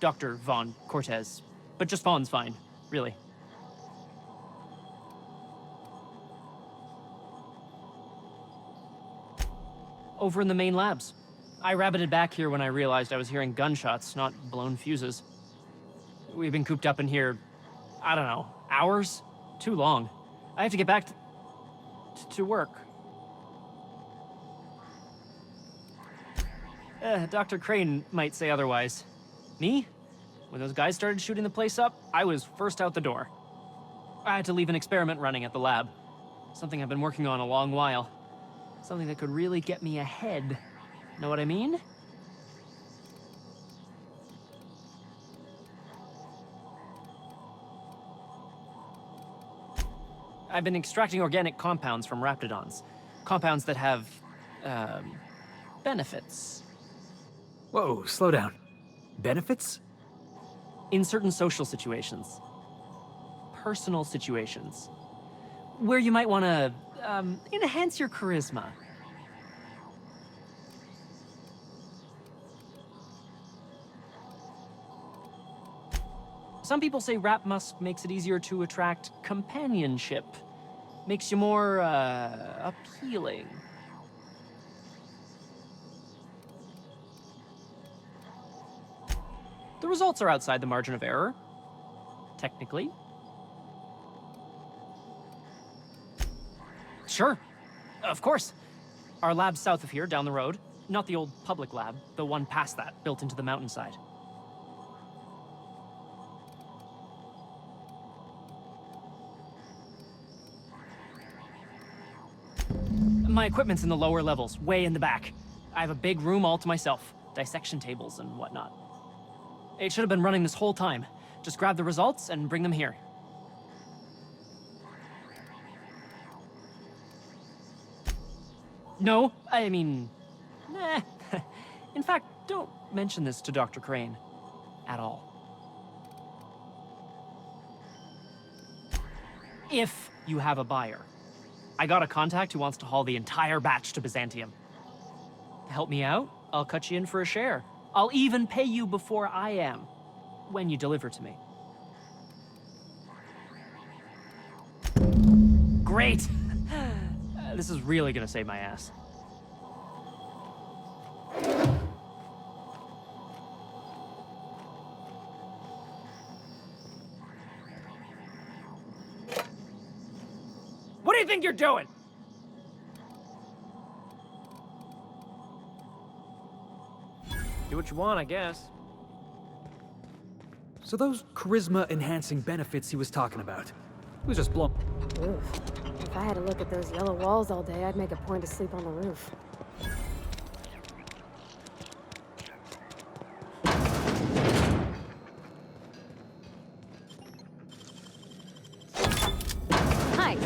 Dr. Vaughn Cortez. But just Vaughn's fine, really. Over in the main labs. I rabbited back here when I realized I was hearing gunshots, not blown fuses. We've been cooped up in here, I don't know, hours? Too long. I have to get back to work. Dr. Crane might say otherwise. Me? When those guys started shooting the place up, I was first out the door. I had to leave an experiment running at the lab. Something I've been working on a long while. Something that could really get me ahead. Know what I mean? I've been extracting organic compounds from raptidons. Compounds that have, benefits. Whoa, slow down. Benefits? In certain social situations. Personal situations. Where you might want to, enhance your charisma. Some people say rap musk makes it easier to attract companionship. Makes you more, appealing. The results are outside the margin of error. Technically. Sure. Of course. Our lab's south of here, down the road. Not the old public lab, the one past that, built into the mountainside. My equipment's in the lower levels, way in the back. I have a big room all to myself, dissection tables and whatnot. It should have been running this whole time. Just grab the results and bring them here. No, I mean... Nah. In fact, don't mention this to Dr. Crane. At all. If you have a buyer. I got a contact who wants to haul the entire batch to Byzantium. Help me out, I'll cut you in for a share. I'll even pay you before I am, when you deliver to me. Great! This is really gonna save my ass. What do you think you're doing? Do what you want, I guess. So those charisma-enhancing benefits he was talking about, it was just blown. Oof. If I had to look at those yellow walls all day, I'd make a point to sleep on the roof. Nice.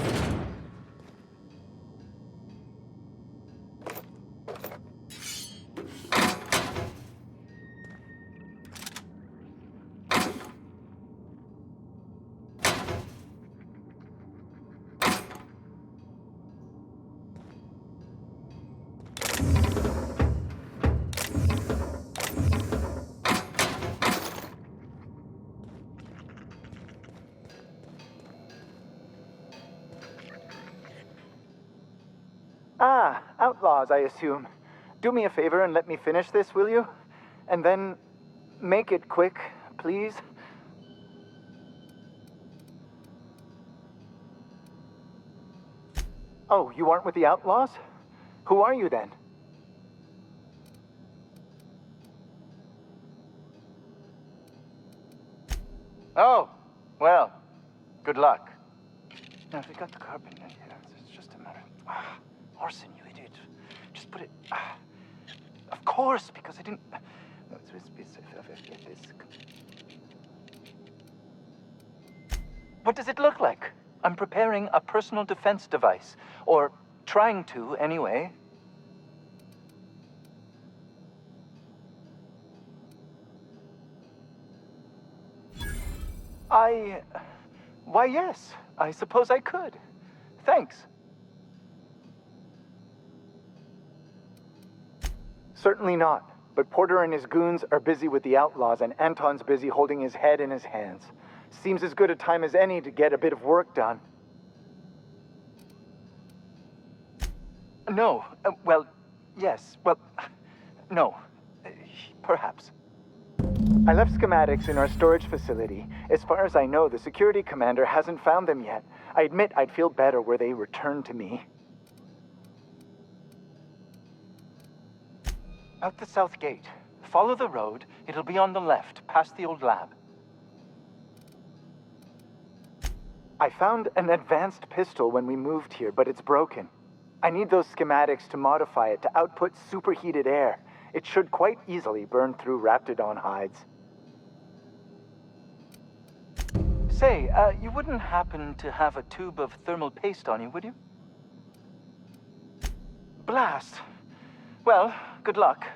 Ah, outlaws, I assume. Do me a favor and let me finish this, will you? And then make it quick, please. Oh, you aren't with the outlaws? Who are you then? Oh, well, good luck. Now, if we got the carbon in here, it's just a matter of... Orson, you idiot. Just put it... Of course, because I didn't... What does it look like? I'm preparing a personal defense device. Or trying to, anyway. Why, yes. I suppose I could. Thanks. Certainly not. But Porter and his goons are busy with the outlaws, and Anton's busy holding his head in his hands. Seems as good a time as any to get a bit of work done. No. Well, yes. Well, no. Perhaps. I left schematics in our storage facility. As far as I know, the security commander hasn't found them yet. I admit I'd feel better were they returned to me. Out the south gate. Follow the road. It'll be on the left, past the old lab. I found an advanced pistol when we moved here, but it's broken. I need those schematics to modify it to output superheated air. It should quite easily burn through Raptidon hides. Say, you wouldn't happen to have a tube of thermal paste on you, would you? Blast. Well, good luck.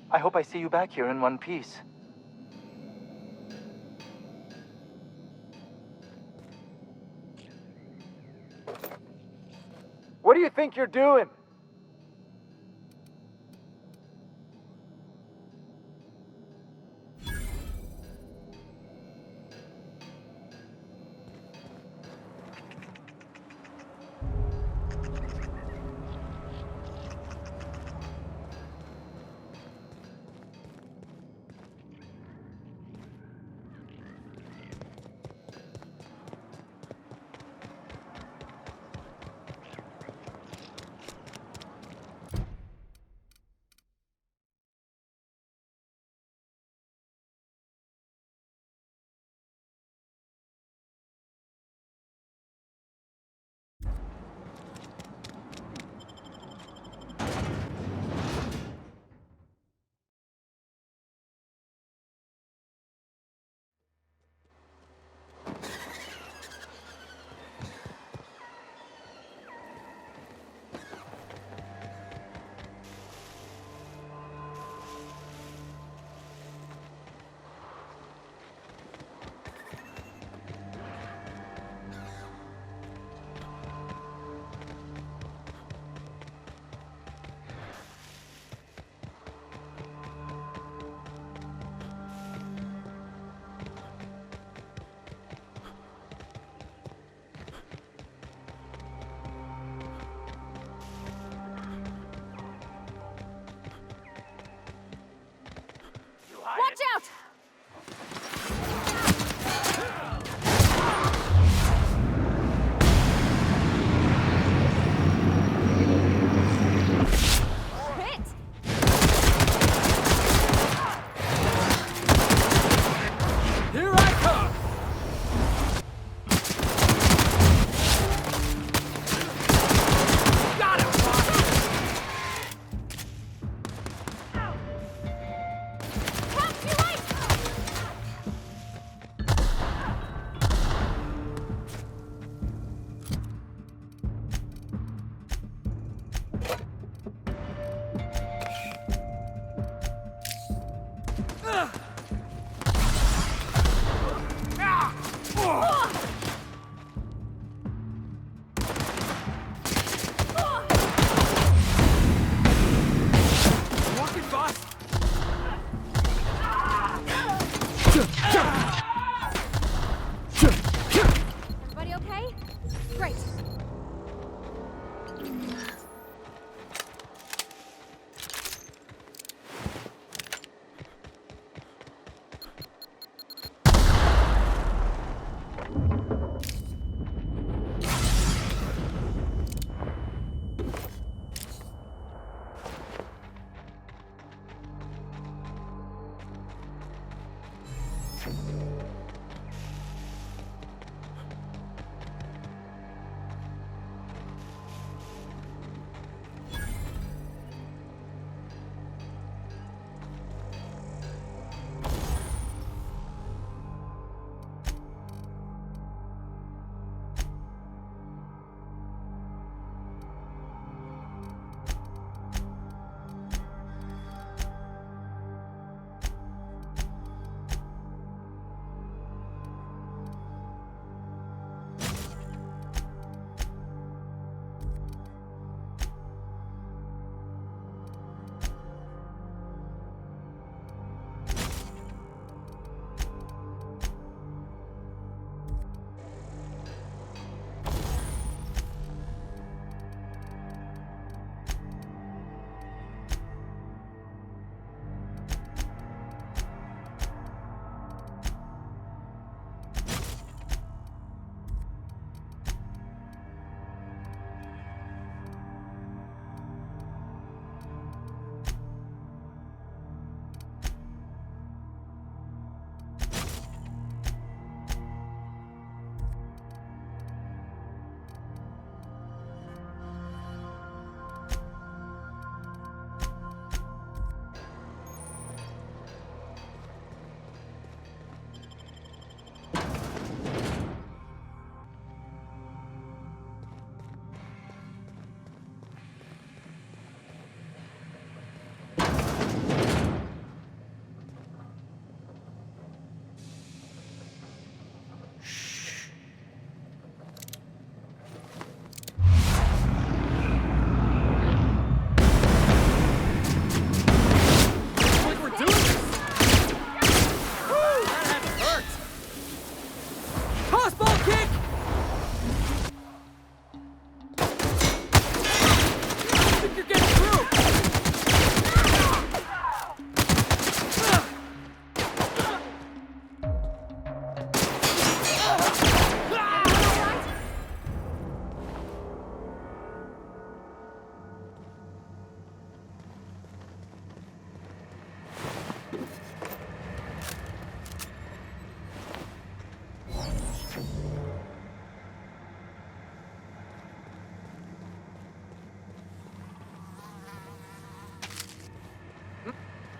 I hope I see you back here in one piece. What do you think you're doing?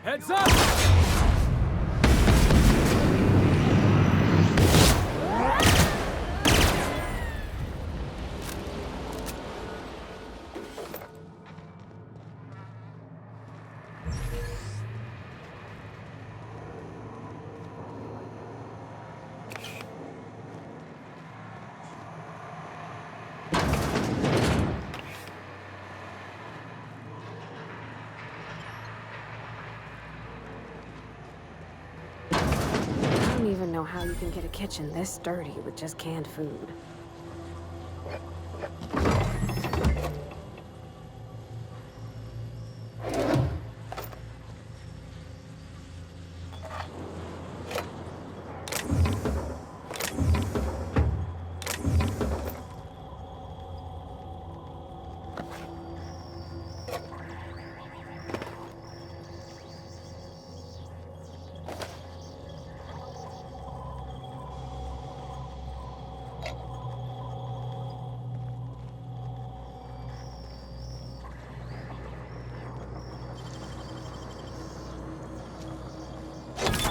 Heads up! I don't even know how you can get a kitchen this dirty with just canned food.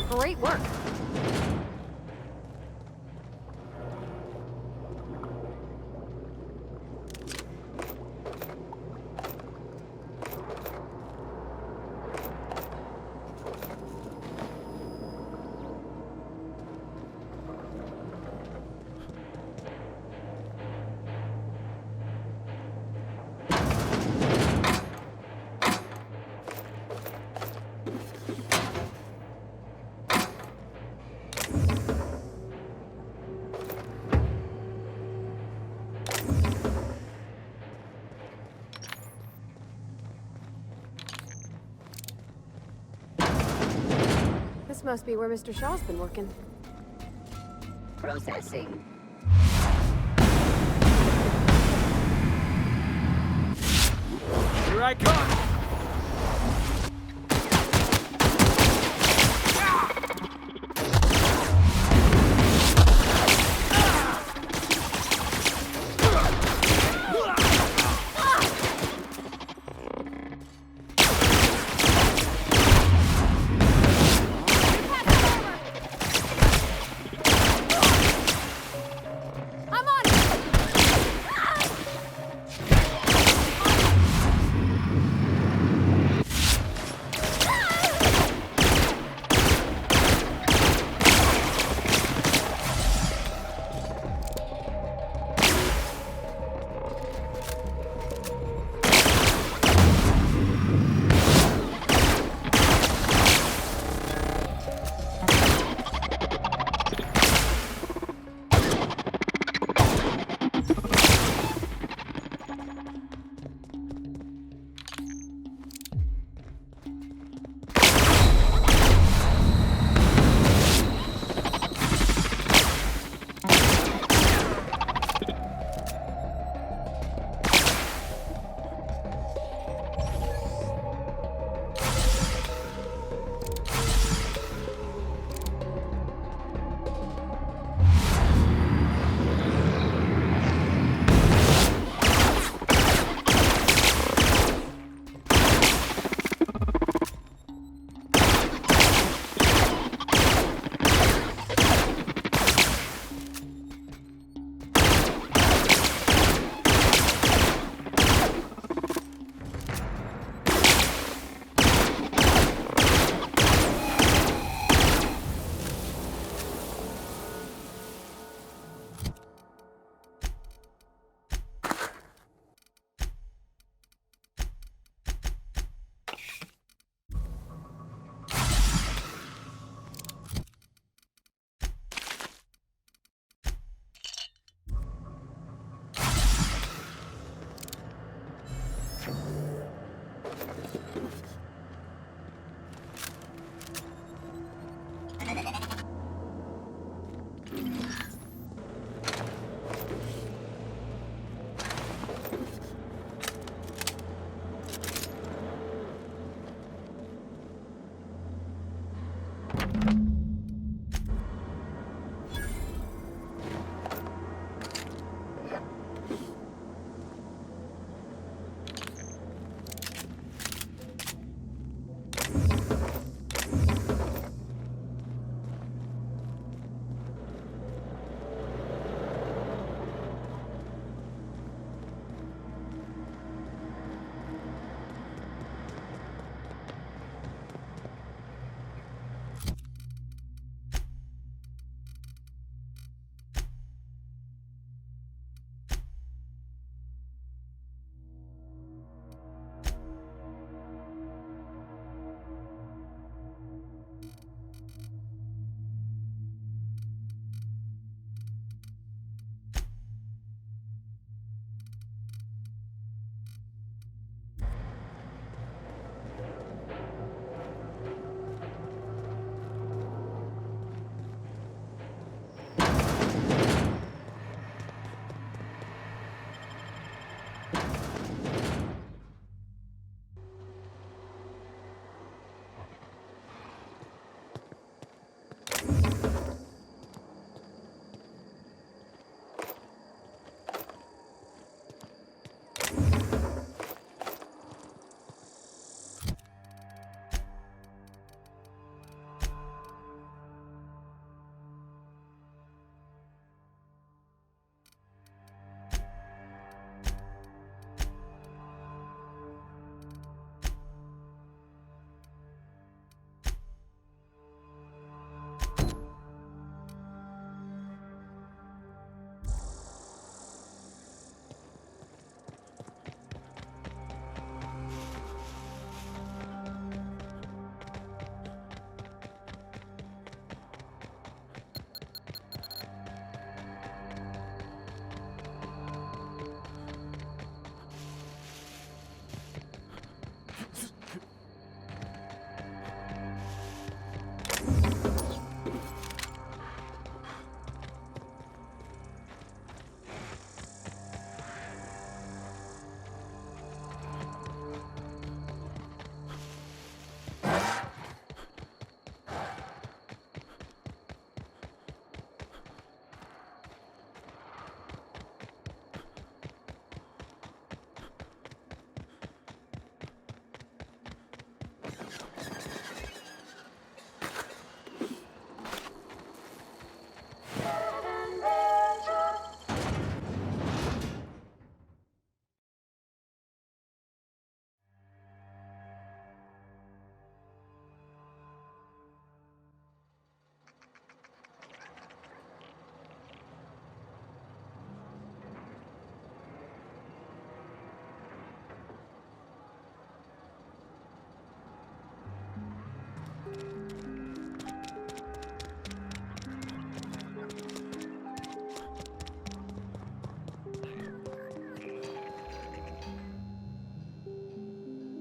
Great work. This must be where Mr. Shaw's been working. Processing. Here I come! I'm on it!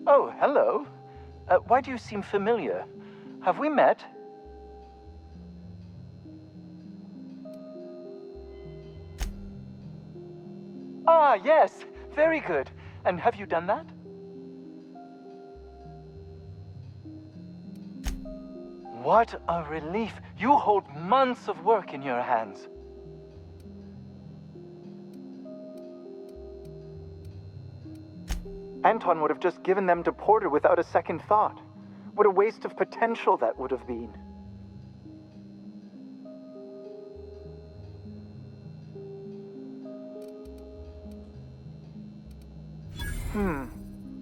Oh, hello. Why do you seem familiar? Have we met? Ah, yes. Very good. And have you done that? What a relief. You hold months of work in your hands. Antoine would have just given them to Porter without a second thought. What a waste of potential that would have been.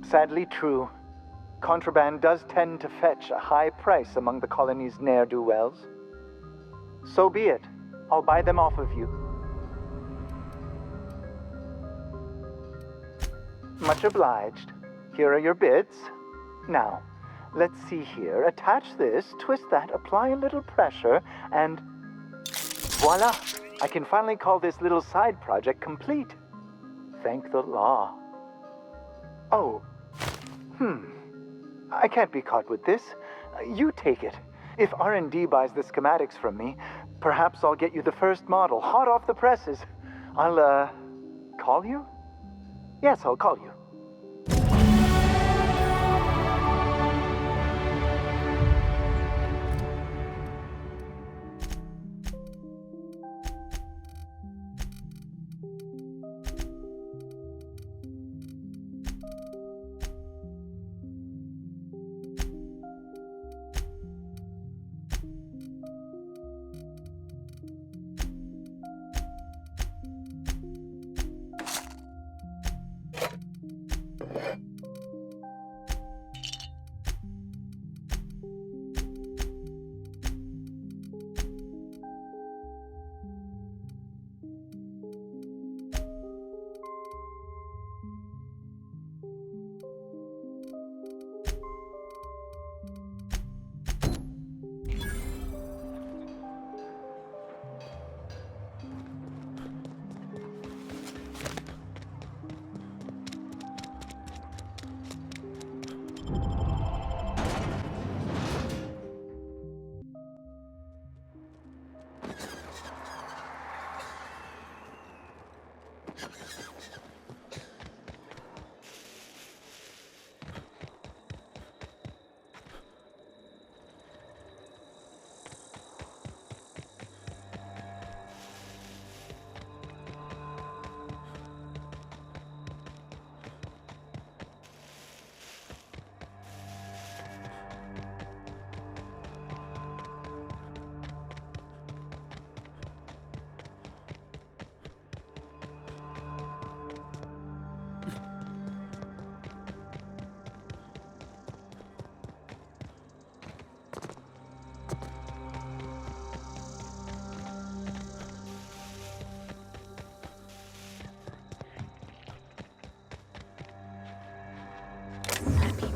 Sadly true. Contraband does tend to fetch a high price among the colony's ne'er-do-wells. So be it. I'll buy them off of you. Much obliged. Here are your bids. Now, let's see here. Attach this, twist that, apply a little pressure, and voila! I can finally call this little side project complete. Thank the law. Oh. I can't be caught with this. You take it. If R&D buys the schematics from me, perhaps I'll get you the first model, hot off the presses. I'll, call you? Yes, I'll call you.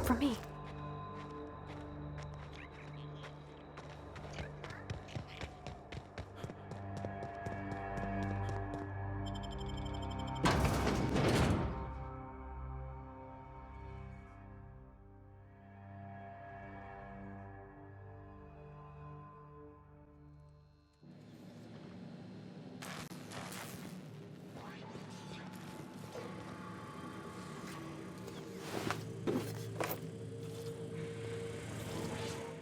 For me.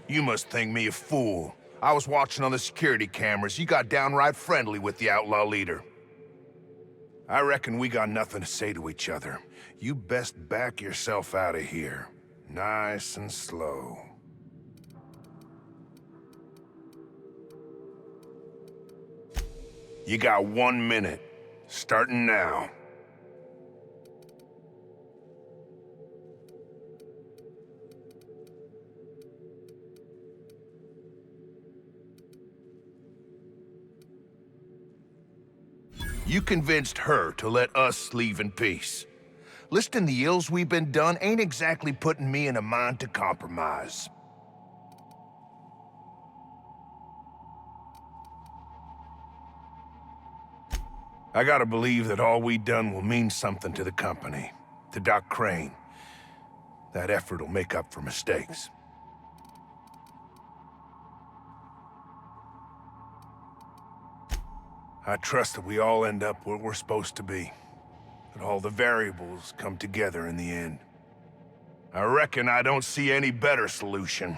You must think me a fool. I was watching on the security cameras. You got downright friendly with the outlaw leader. I reckon we got nothing to say to each other. You best back yourself out of here. Nice and slow. You got 1 minute. Starting now. You convinced her to let us leave in peace. Listing the ills we've been done ain't exactly putting me in a mind to compromise. I gotta believe that all we done will mean something to the company, to Doc Crane. That effort will make up for mistakes. I trust that we all end up where we're supposed to be. That all the variables come together in the end. I reckon I don't see any better solution.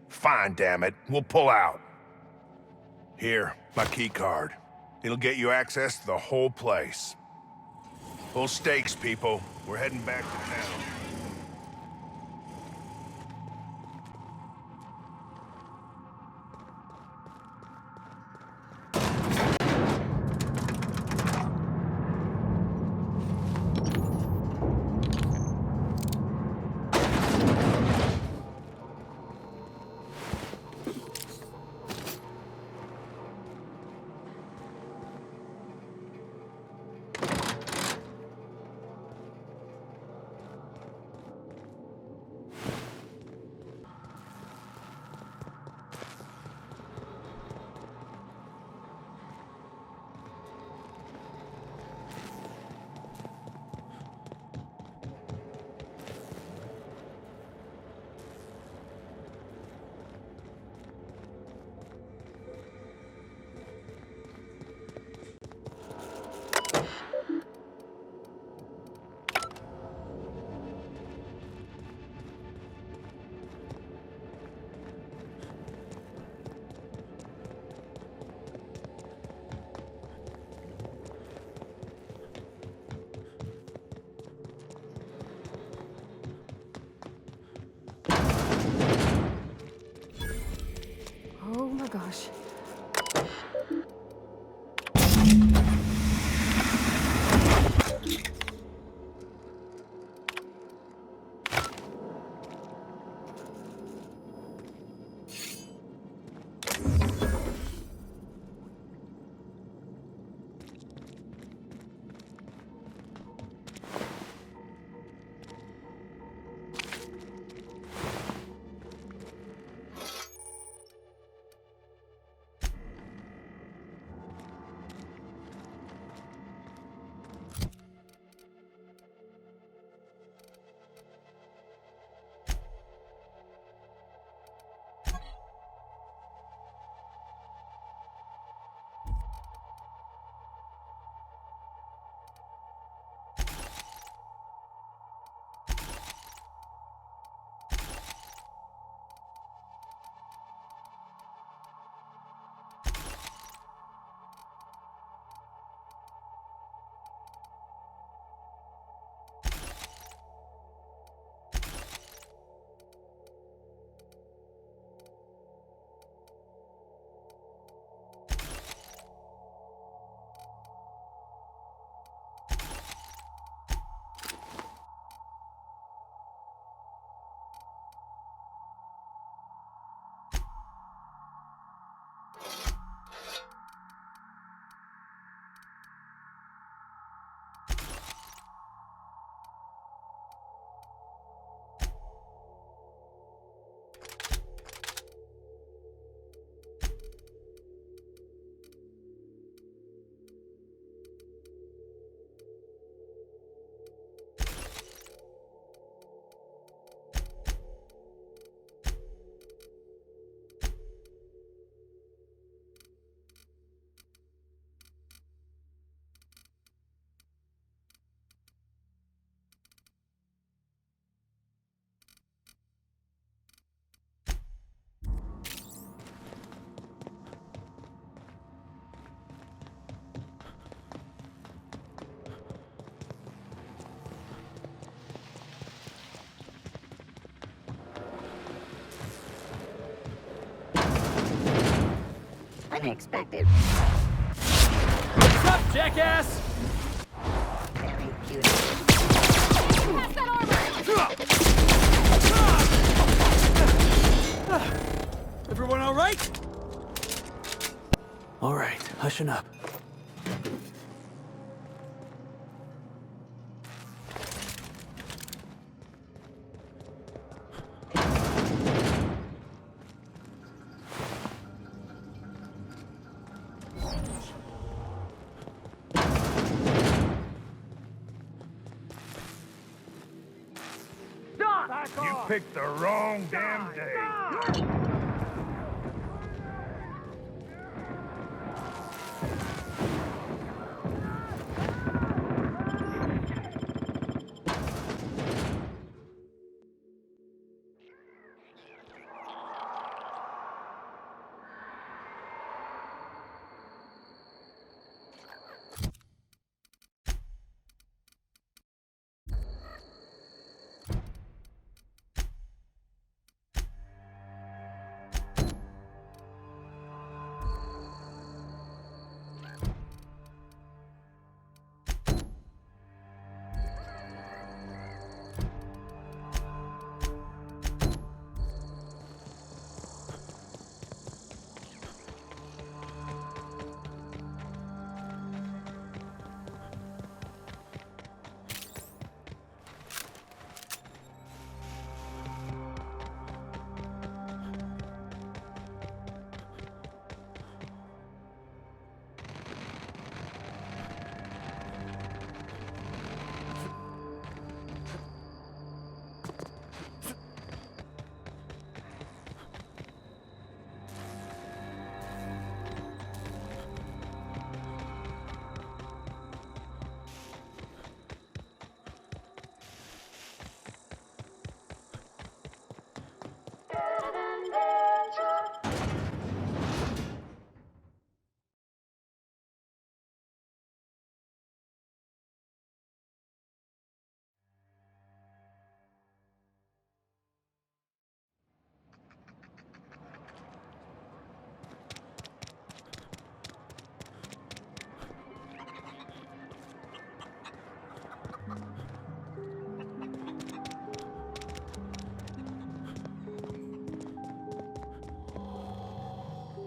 Fine, damn it. We'll pull out. Here, my key card. It'll get you access to the whole place. Full stakes, people. We're heading back to town. Oh my gosh. Unexpected. What's up, jackass? Very beautiful. Pass that armor! Everyone all right? All right, hushing up. Doc! You picked the wrong damn day.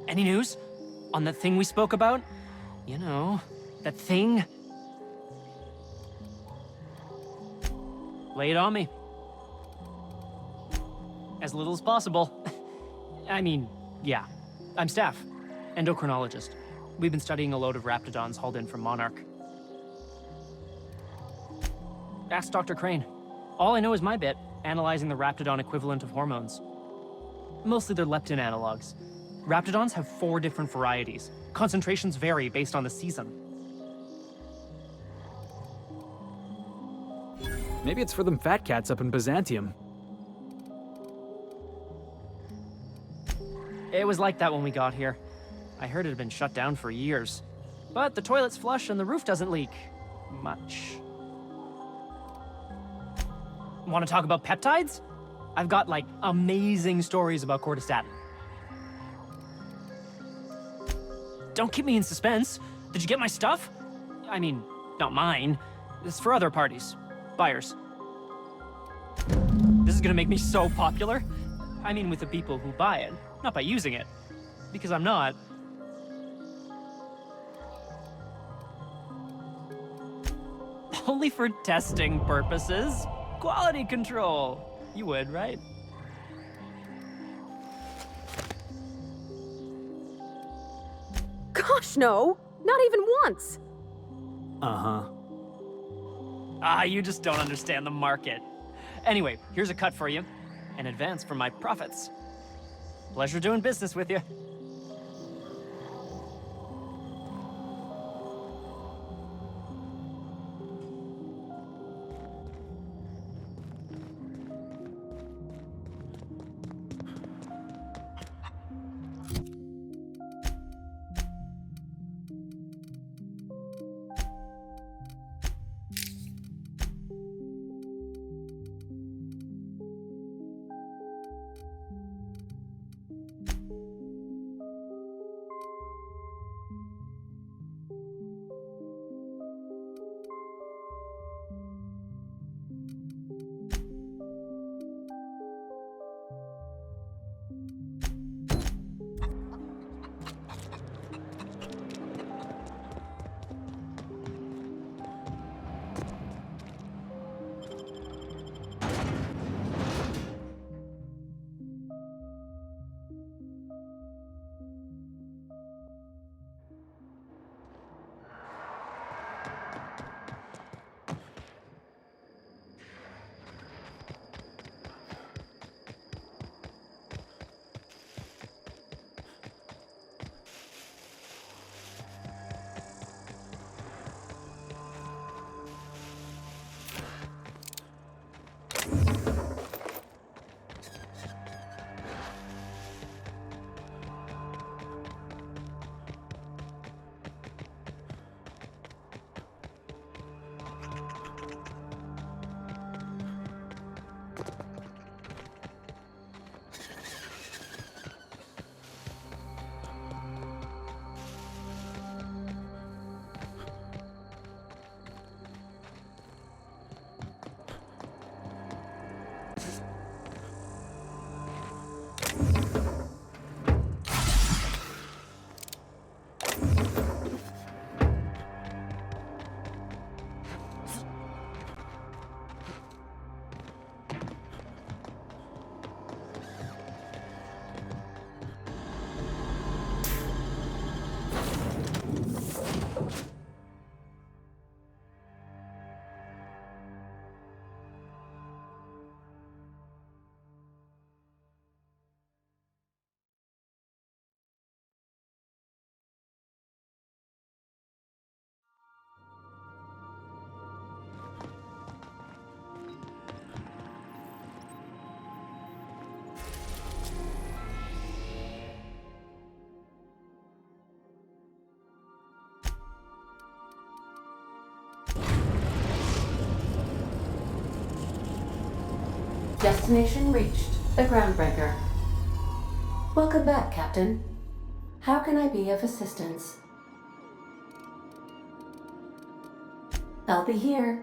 Any news? On that thing we spoke about? You know, that thing? Lay it on me. As little as possible. I mean, yeah. I'm Staff, endocrinologist. We've been studying a load of raptidons hauled in from Monarch. Ask Dr. Crane. All I know is my bit, analyzing the raptidon equivalent of hormones. Mostly they're leptin analogs. Raptidons have 4 different varieties. Concentrations vary based on the season. Maybe it's for them fat cats up in Byzantium. It was like that when we got here. I heard it had been shut down for years. But the toilet's flush and the roof doesn't leak. Much. Want to talk about peptides? I've got, like, amazing stories about cortistatin. Don't keep me in suspense. Did you get my stuff? I mean, not mine. It's for other parties. Buyers. This is gonna make me so popular. I mean, with the people who buy it, not by using it. Because I'm not. Only for testing purposes. Quality control. You would, right? Gosh, no! Not even once! Uh-huh. Ah, you just don't understand the market. Anyway, here's a cut for you. An advance for my profits. Pleasure doing business with you. Destination reached. The Groundbreaker. Welcome back, Captain. How can I be of assistance? I'll be here.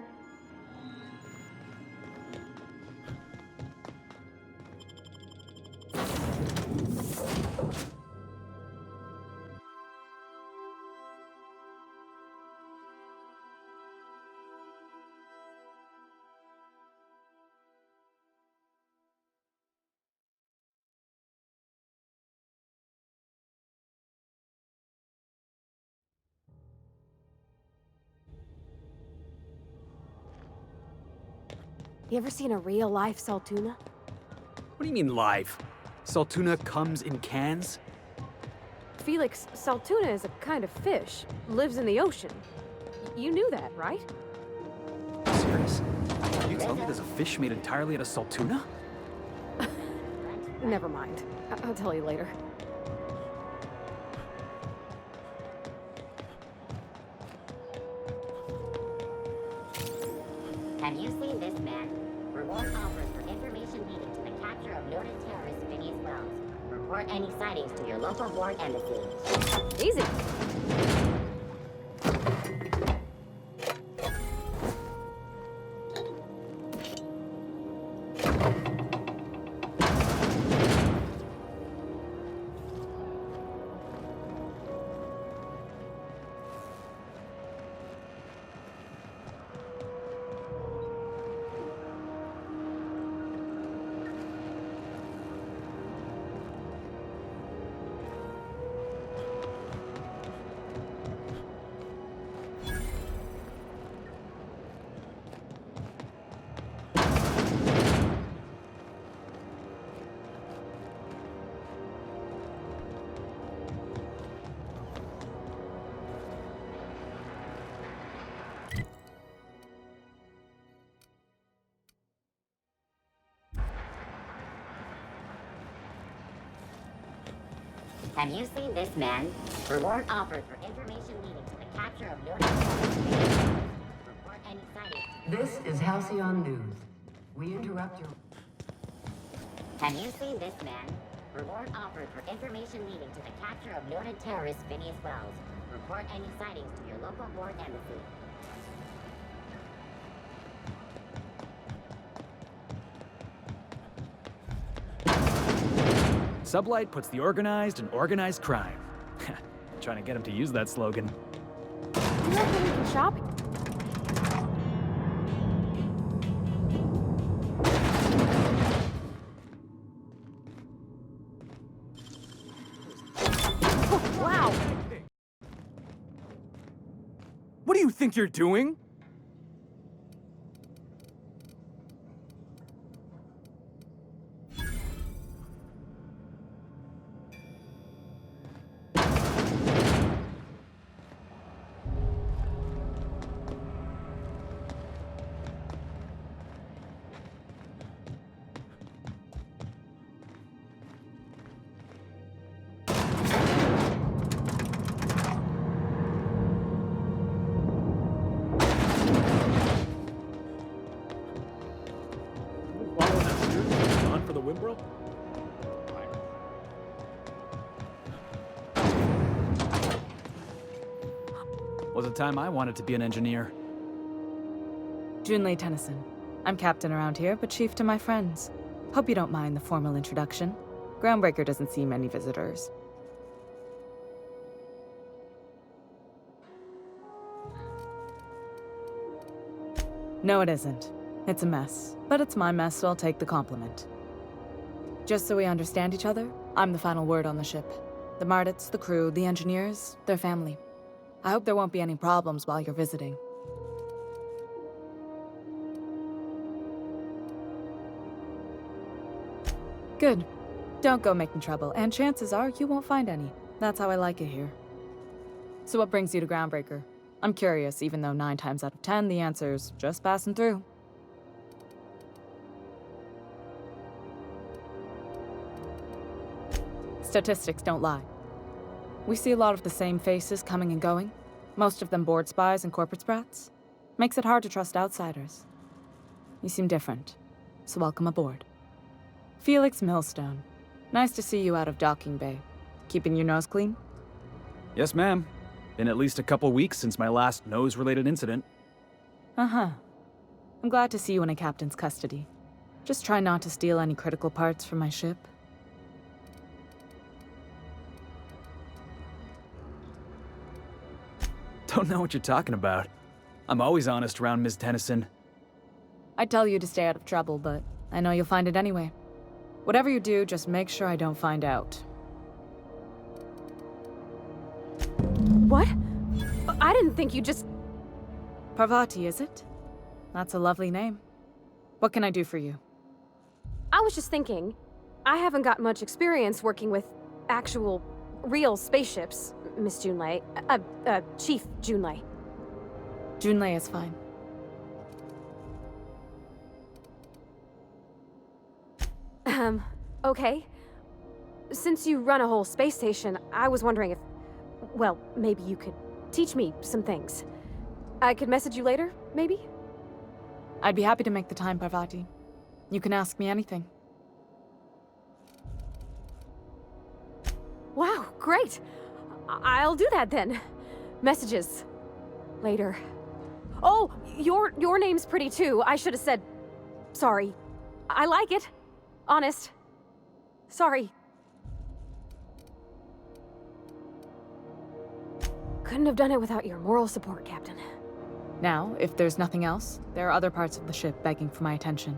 You ever seen a real-life Saltuna? What do you mean live? Saltuna comes in cans? Felix, Saltuna is a kind of fish. Lives in the ocean. You knew that, right? Serious? You tell me there's a fish made entirely out of Saltuna? Never mind. I'll tell you later. Have you seen this man? Reward offers for information leading to the capture of noted terrorist Phineas Wells. Report any sightings to your local board embassy. Easy. Have you seen this man? Reward offered for information leading to the capture of noted terrorist Phineas Wells. Report any sightings. This is Halcyon News. We interrupt your... Have you seen this man? Reward offered for information leading to the capture of noted terrorist Phineas Wells. Report any sightings to your local board embassy. Sublight puts the organized in organized crime. Trying to get him to use that slogan. You reckon we can shop? Oh, wow! What do you think you're doing? Was a time I wanted to be an engineer. Junlei Tennyson. I'm captain around here, but chief to my friends. Hope you don't mind the formal introduction. Groundbreaker doesn't see many visitors. No, it isn't. It's a mess. But it's my mess, so I'll take the compliment. Just so we understand each other, I'm the final word on the ship. The Mardits, the crew, the engineers, their family. I hope there won't be any problems while you're visiting. Good. Don't go making trouble, and chances are you won't find any. That's how I like it here. So what brings you to Groundbreaker? I'm curious, even though 9 times out of 10 the answer's just passing through. Statistics don't lie. We see a lot of the same faces coming and going, most of them board spies and corporate sprats. Makes it hard to trust outsiders. You seem different, so welcome aboard. Felix Millstone. Nice to see you out of docking bay. Keeping your nose clean? Yes, ma'am. Been at least a couple weeks since my last nose-related incident. Uh-huh. I'm glad to see you in a captain's custody. Just try not to steal any critical parts from my ship. Don't know what you're talking about. I'm always honest around Ms. Tennyson. I'd tell you to stay out of trouble, but I know you'll find it anyway. Whatever you do, just make sure I don't find out. What? I didn't think you just... Parvati, is it? That's a lovely name. What can I do for you? I was just thinking, I haven't got much experience working with actual, real spaceships, Miss Junlei. Chief Junlei. Junlei is fine. Okay. Since you run a whole space station, I was wondering if... Well, maybe you could teach me some things. I could message you later, maybe? I'd be happy to make the time, Parvati. You can ask me anything. Wow, great! I'll do that then. Messages. Later. Oh, your name's pretty too. I should have said... Sorry. I like it. Honest. Sorry. Couldn't have done it without your moral support, Captain. Now, if there's nothing else, there are other parts of the ship begging for my attention.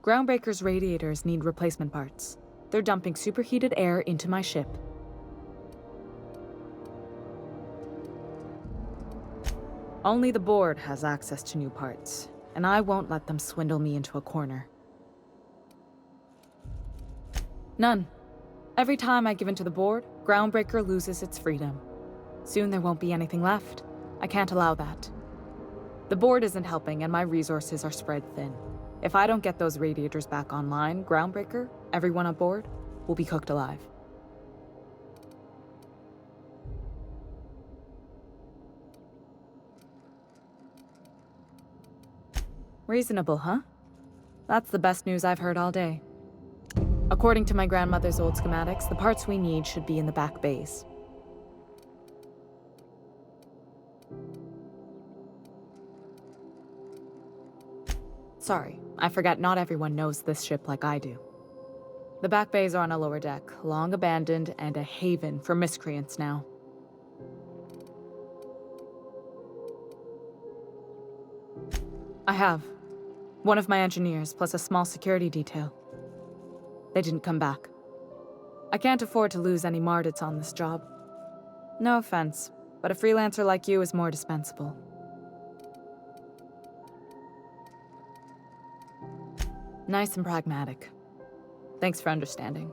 Groundbreaker's radiators need replacement parts. They're dumping superheated air into my ship. Only the board has access to new parts, and I won't let them swindle me into a corner. None. Every time I give in to the board, Groundbreaker loses its freedom. Soon there won't be anything left. I can't allow that. The board isn't helping, and my resources are spread thin. If I don't get those radiators back online, Groundbreaker, everyone aboard, will be cooked alive. Reasonable, huh? That's the best news I've heard all day. According to my grandmother's old schematics, the parts we need should be in the back bays. Sorry, I forgot not everyone knows this ship like I do. The back bays are on a lower deck, long abandoned and a haven for miscreants now. I have. One of my engineers, plus a small security detail. They didn't come back. I can't afford to lose any Mardits on this job. No offense, but a freelancer like you is more dispensable. Nice and pragmatic. Thanks for understanding.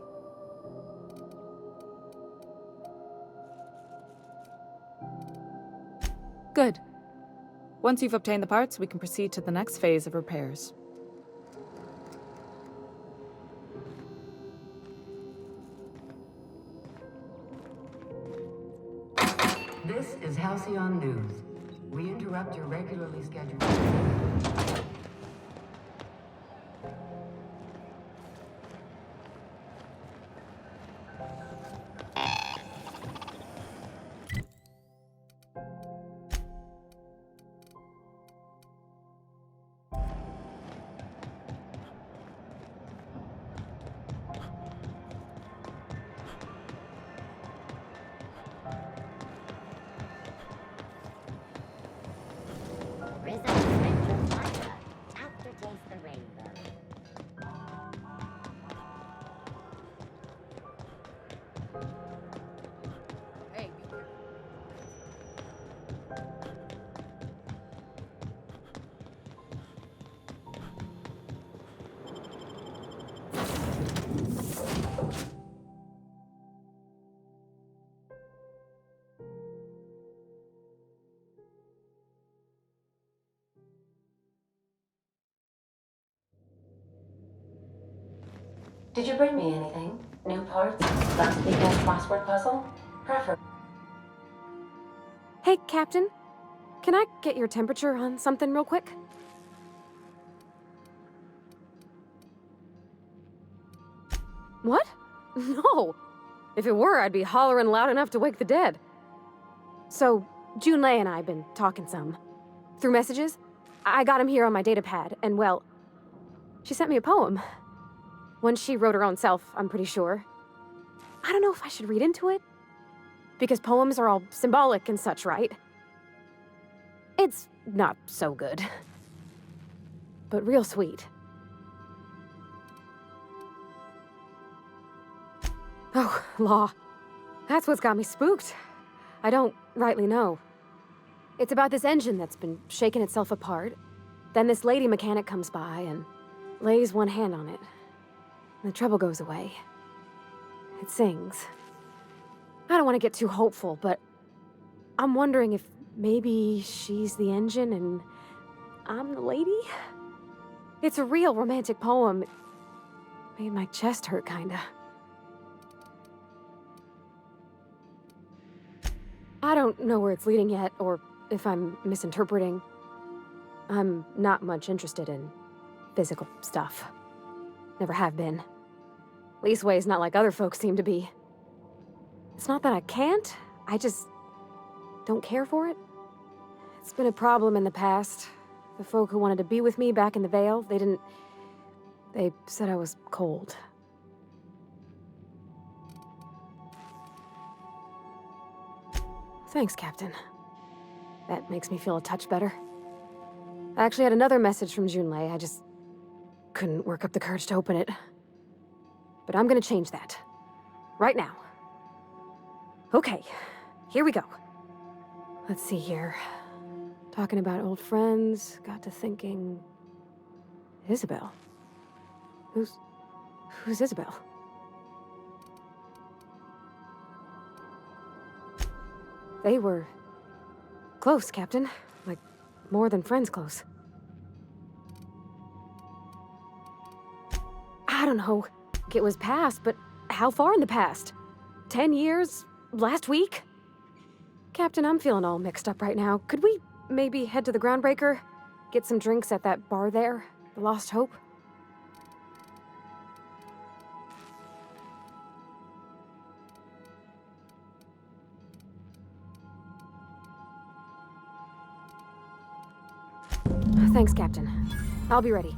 Good. Once you've obtained the parts, we can proceed to the next phase of repairs. This is Halcyon News. We interrupt your regularly scheduled... Did you bring me anything? New parts? Last weekend's crossword puzzle? Hey, Captain. Can I get your temperature on something real quick? What? No. If it were, I'd be hollering loud enough to wake the dead. So, Junlei and I have been talking some. Through messages. I got him here on my datapad, and well, she sent me a poem. One she wrote her own self, I'm pretty sure. I don't know if I should read into it. Because poems are all symbolic and such, right? It's not so good. But real sweet. Oh, law. That's what's got me spooked. I don't rightly know. It's about this engine that's been shaking itself apart. Then this lady mechanic comes by and lays one hand on it. And the trouble goes away. It sings. I don't want to get too hopeful, but I'm wondering if maybe she's the engine and I'm the lady? It's a real romantic poem. It made my chest hurt, kinda. I don't know where it's leading yet, or if I'm misinterpreting. I'm not much interested in physical stuff. Never have been. Leastways, not like other folks seem to be. It's not that I can't, I just don't care for it. It's been a problem in the past. The folk who wanted to be with me back in the Vale, they said I was cold. Thanks, Captain. That makes me feel a touch better. I actually had another message from Junlei. I just couldn't work up the courage to open it. But I'm gonna change that. Right now. Okay, here we go. Let's see here. Talking about old friends, got to thinking... Isabel? Who's Isabel? They were close, Captain. Like, more than friends close. I don't know. It was past, but how far in the past? 10 years? Last week? Captain, I'm feeling all mixed up right now. Could we maybe head to the Groundbreaker? Get some drinks at that bar there? The Lost Hope? Thanks, Captain. I'll be ready.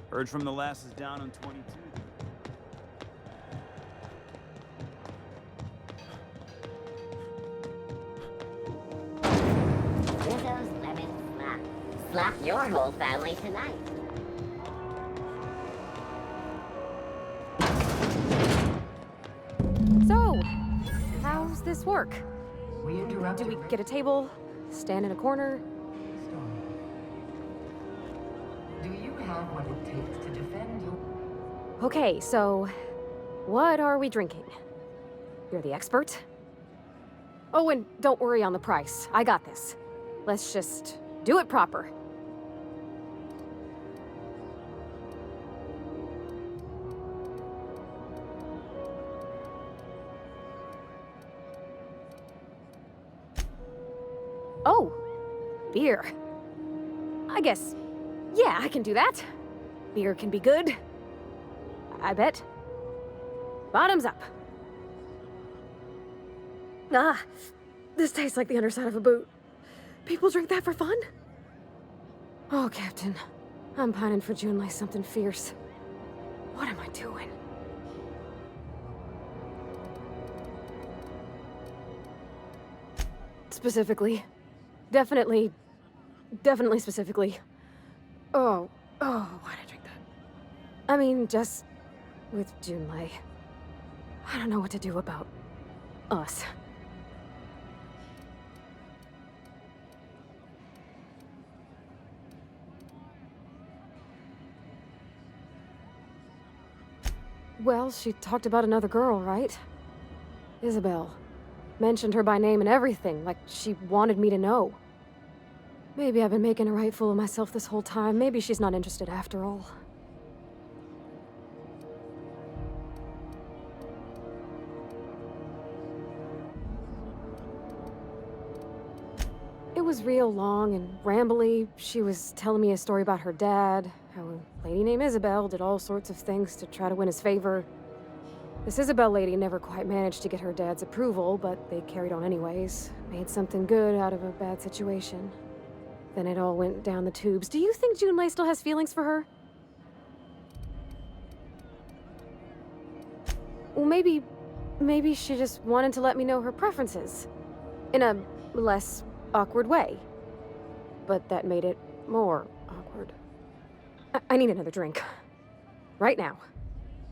Heard from the lasses down on 22. Rizzo's lemon slap. Slap your whole family tonight. So, how's this work? We interrupted. Do we get a table? Stand in a corner? Do you have what it takes to defend you? Okay, so... what are we drinking? You're the expert? Oh, and don't worry on the price. I got this. Let's just do it proper. Oh, beer. I guess, yeah, I can do that. Beer can be good. I bet. Bottoms up. Ah, this tastes like the underside of a boot. People drink that for fun? Oh, Captain, I'm pining for Junlei something fierce. What am I doing? specifically. Definitely specifically. Oh, why'd I drink that? I mean, just with Junlei. I don't know what to do about us. Well, she talked about another girl, right? Isabel. Mentioned her by name and everything, like she wanted me to know. Maybe I've been making a right fool of myself this whole time. Maybe she's not interested after all. It was real long and rambly. She was telling me a story about her dad, how a lady named Isabel did all sorts of things to try to win his favor. This Isabel lady never quite managed to get her dad's approval, but they carried on anyways. Made something good out of a bad situation. Then it all went down the tubes. Do you think Junlei still has feelings for her? Well, maybe she just wanted to let me know her preferences. In a less awkward way. But that made it more awkward. I need another drink. Right now.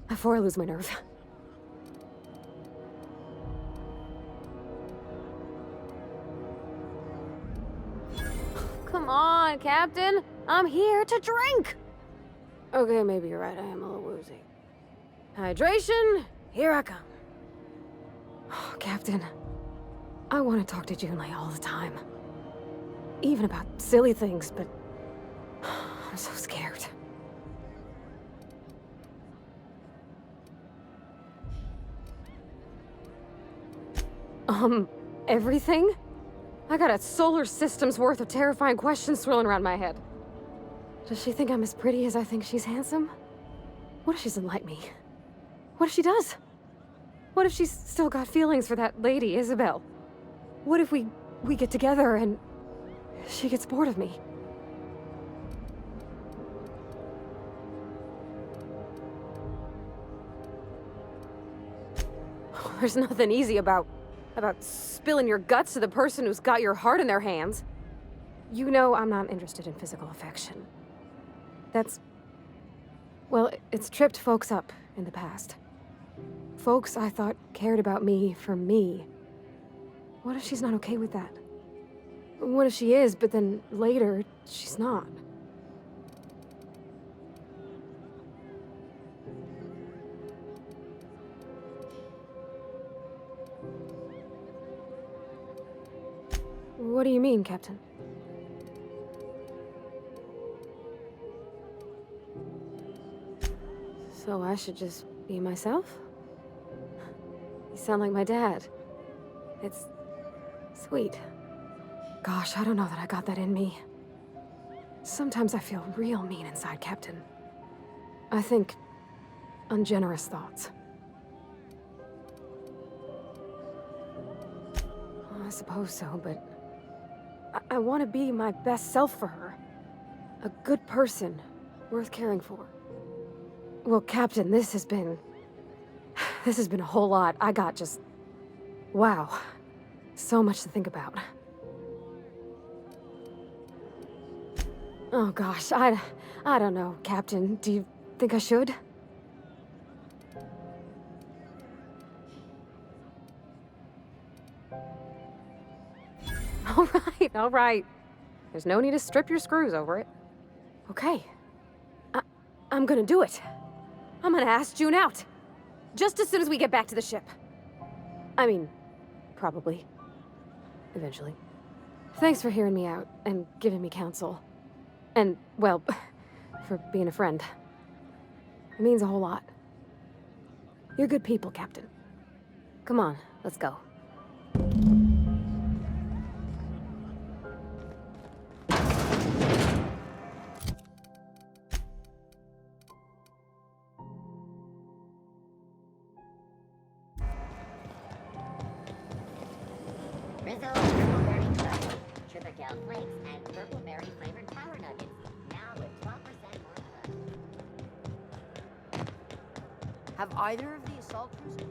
Before I lose my nerve. Come on, Captain. I'm here to drink. Okay, maybe you're right. I am a little woozy. Hydration, here I come. Oh, Captain, I want to talk to Junlei all the time. Even about silly things, but I'm so scared. Everything? I got a solar system's worth of terrifying questions swirling around my head. Does she think I'm as pretty as I think she's handsome? What if she doesn't like me? What if she does? What if she's still got feelings for that lady, Isabel? What if we get together and she gets bored of me? There's nothing easy about spilling your guts to the person who's got your heart in their hands. You know I'm not interested in physical affection. Well, it's tripped folks up in the past. Folks I thought cared about me for me. What if she's not okay with that? What if she is, but then later, she's not? What do you mean, Captain? So I should just be myself? You sound like my dad. It's sweet. Gosh, I don't know that I got that in me. Sometimes I feel real mean inside, Captain. I think ungenerous thoughts. I suppose so, but I want to be my best self for her. A good person, worth caring for. Well, Captain, this has been a whole lot. I got just... wow. So much to think about. Oh gosh, I don't know, Captain. Do you think I should? All right. There's no need to strip your screws over it. Okay. I'm gonna do it. I'm gonna ask June out. Just as soon as we get back to the ship. I mean, probably. Eventually. Thanks for hearing me out and giving me counsel. And, well, for being a friend. It means a whole lot. You're good people, Captain. Come on, let's go. Rizzo, purple berry crust, Triple flakes, and purple berry flavored power nuggets. Now with 12% more. Have either of the assault cruisers?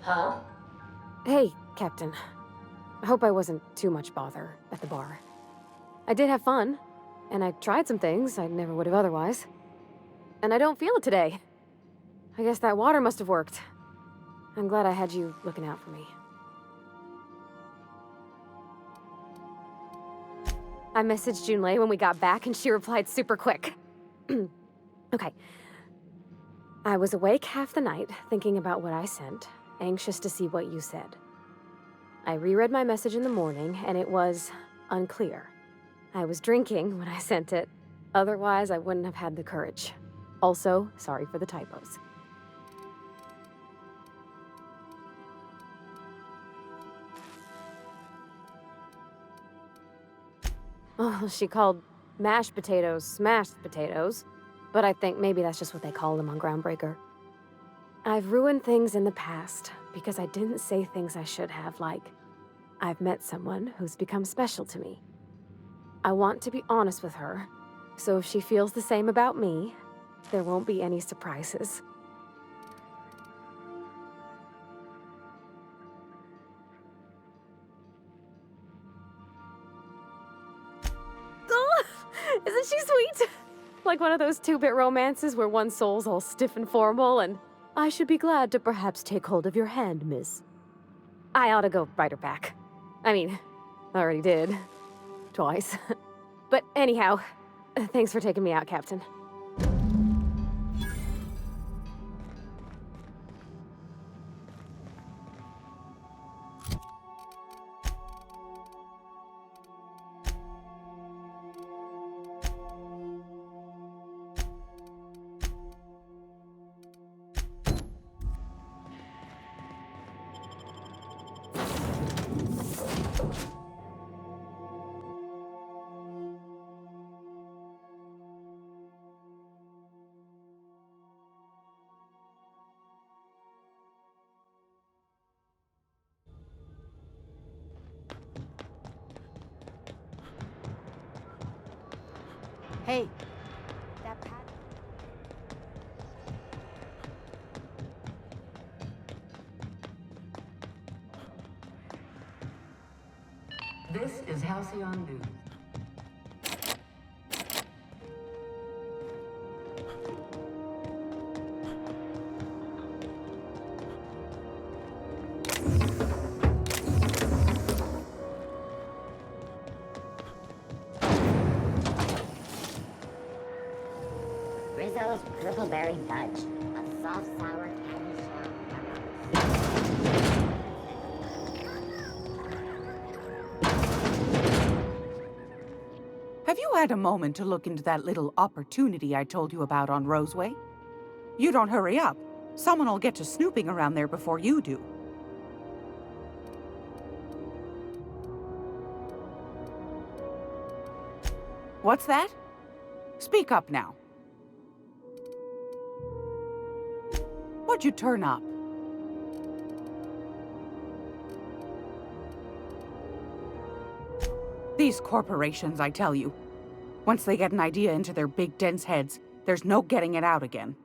Huh? Hey, Captain. I hope I wasn't too much bother at the bar. I did have fun, and I tried some things I never would have otherwise. And I don't feel it today. I guess that water must have worked. I'm glad I had you looking out for me. I messaged Junlei when we got back, and she replied super quick. Okay. I was awake half the night, thinking about what I sent, anxious to see what you said. I reread my message in the morning, and it was unclear. I was drinking when I sent it. Otherwise, I wouldn't have had the courage. Also, sorry for the typos. Oh, she called mashed potatoes smashed potatoes, but I think maybe that's just what they call them on Groundbreaker. I've ruined things in the past because I didn't say things I should have, like, I've met someone who's become special to me. I want to be honest with her, so if she feels the same about me, there won't be any surprises. Oh, isn't she sweet? Like one of those two-bit romances where one soul's all stiff and formal and, I should be glad to perhaps take hold of your hand, miss. I ought to go write her back. I mean, I already did. Twice. But anyhow, thanks for taking me out, Captain. Hey, that pad. This is Halcyon News. Rizzo's Purpleberry Fudge, a soft, sour candy shell. Have you had a moment to look into that little opportunity I told you about on Roseway? You don't hurry up. Someone will get to snooping around there before you do. What's that? Speak up now. What'd you turn up? These corporations, I tell you. Once they get an idea into their big dense heads, there's no getting it out again.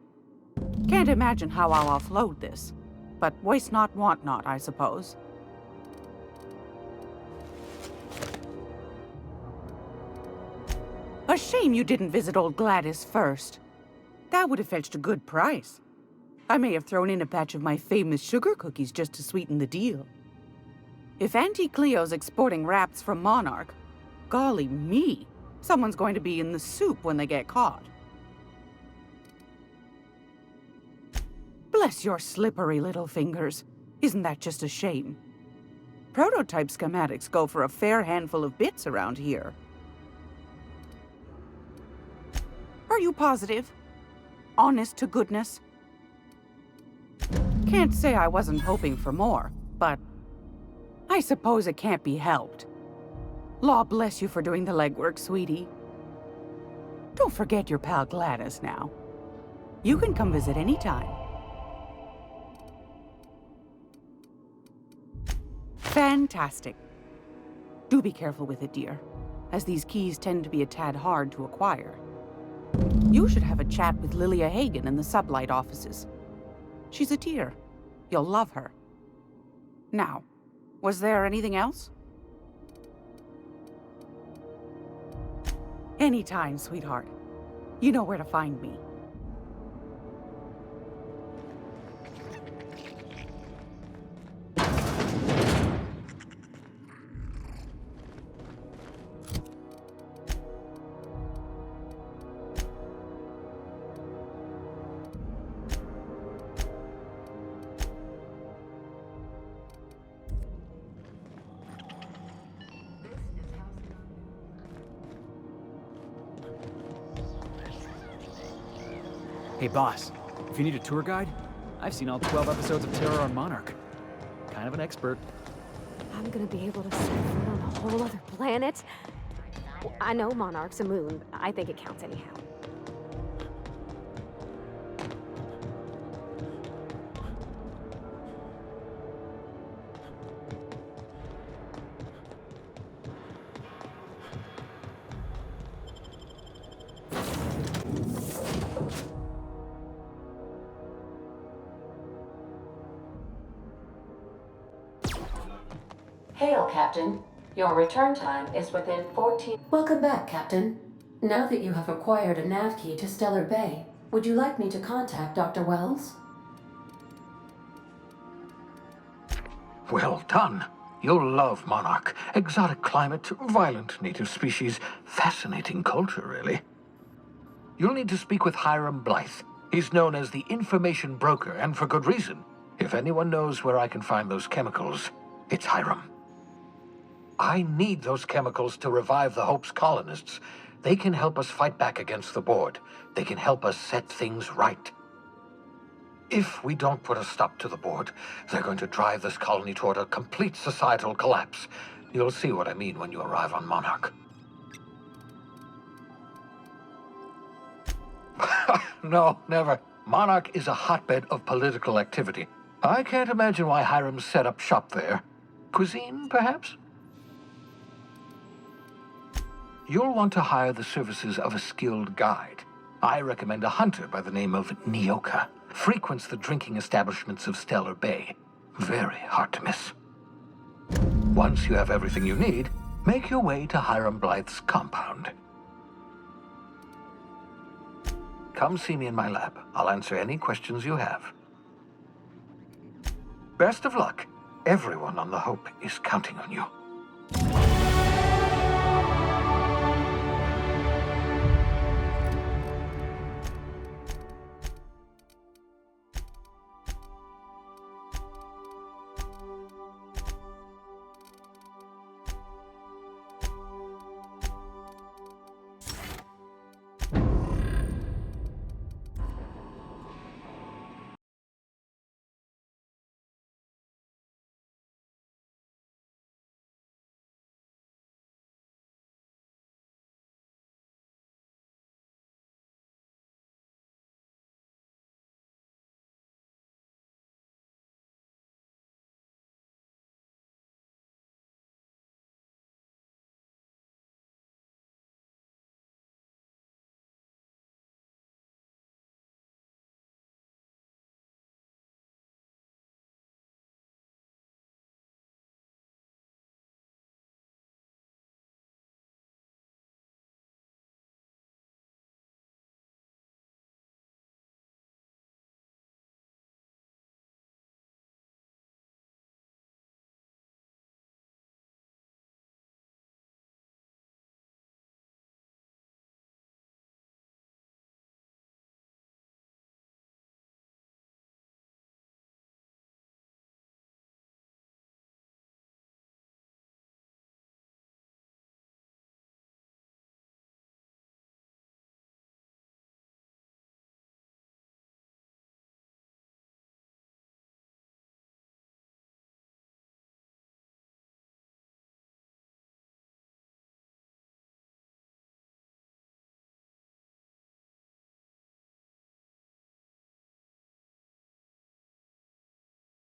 Can't imagine how I'll offload this. But waste not, want not, I suppose. A shame you didn't visit old Gladys first. That would have fetched a good price. I may have thrown in a batch of my famous sugar cookies just to sweeten the deal. If Auntie Cleo's exporting wraps from Monarch, golly me, someone's going to be in the soup when they get caught. Bless your slippery little fingers. Isn't that just a shame? Prototype schematics go for a fair handful of bits around here. Are you positive? Honest to goodness? Can't say I wasn't hoping for more, but I suppose it can't be helped. Law bless you for doing the legwork, sweetie. Don't forget your pal Gladys now. You can come visit anytime. Fantastic. Do be careful with it, dear, as these keys tend to be a tad hard to acquire. You should have a chat with Lilia Hagen in the Sublight offices. She's a dear. You'll love her. Now, was there anything else? Anytime, sweetheart. You know where to find me. Hey, boss. If you need a tour guide, I've seen all 12 episodes of Terror on Monarch. Kind of an expert. I'm gonna be able to set foot on a whole other planet? Well, I know Monarch's a moon, but I think it counts anyhow. Hail, Captain. Your return time is within 14... Welcome back, Captain. Now that you have acquired a nav key to Stellar Bay, would you like me to contact Dr. Wells? Well done. You'll love Monarch. Exotic climate, violent native species, fascinating culture, really. You'll need to speak with Hiram Blythe. He's known as the information broker, and for good reason. If anyone knows where I can find those chemicals, it's Hiram. I need those chemicals to revive the Hope's colonists. They can help us fight back against the Board. They can help us set things right. If we don't put a stop to the Board, they're going to drive this colony toward a complete societal collapse. You'll see what I mean when you arrive on Monarch. No, never. Monarch is a hotbed of political activity. I can't imagine why Hiram set up shop there. Cuisine, perhaps? You'll want to hire the services of a skilled guide. I recommend a hunter by the name of Nyoka. Frequents the drinking establishments of Stellar Bay. Very hard to miss. Once you have everything you need, make your way to Hiram Blythe's compound. Come see me in my lab. I'll answer any questions you have. Best of luck. Everyone on the Hope is counting on you.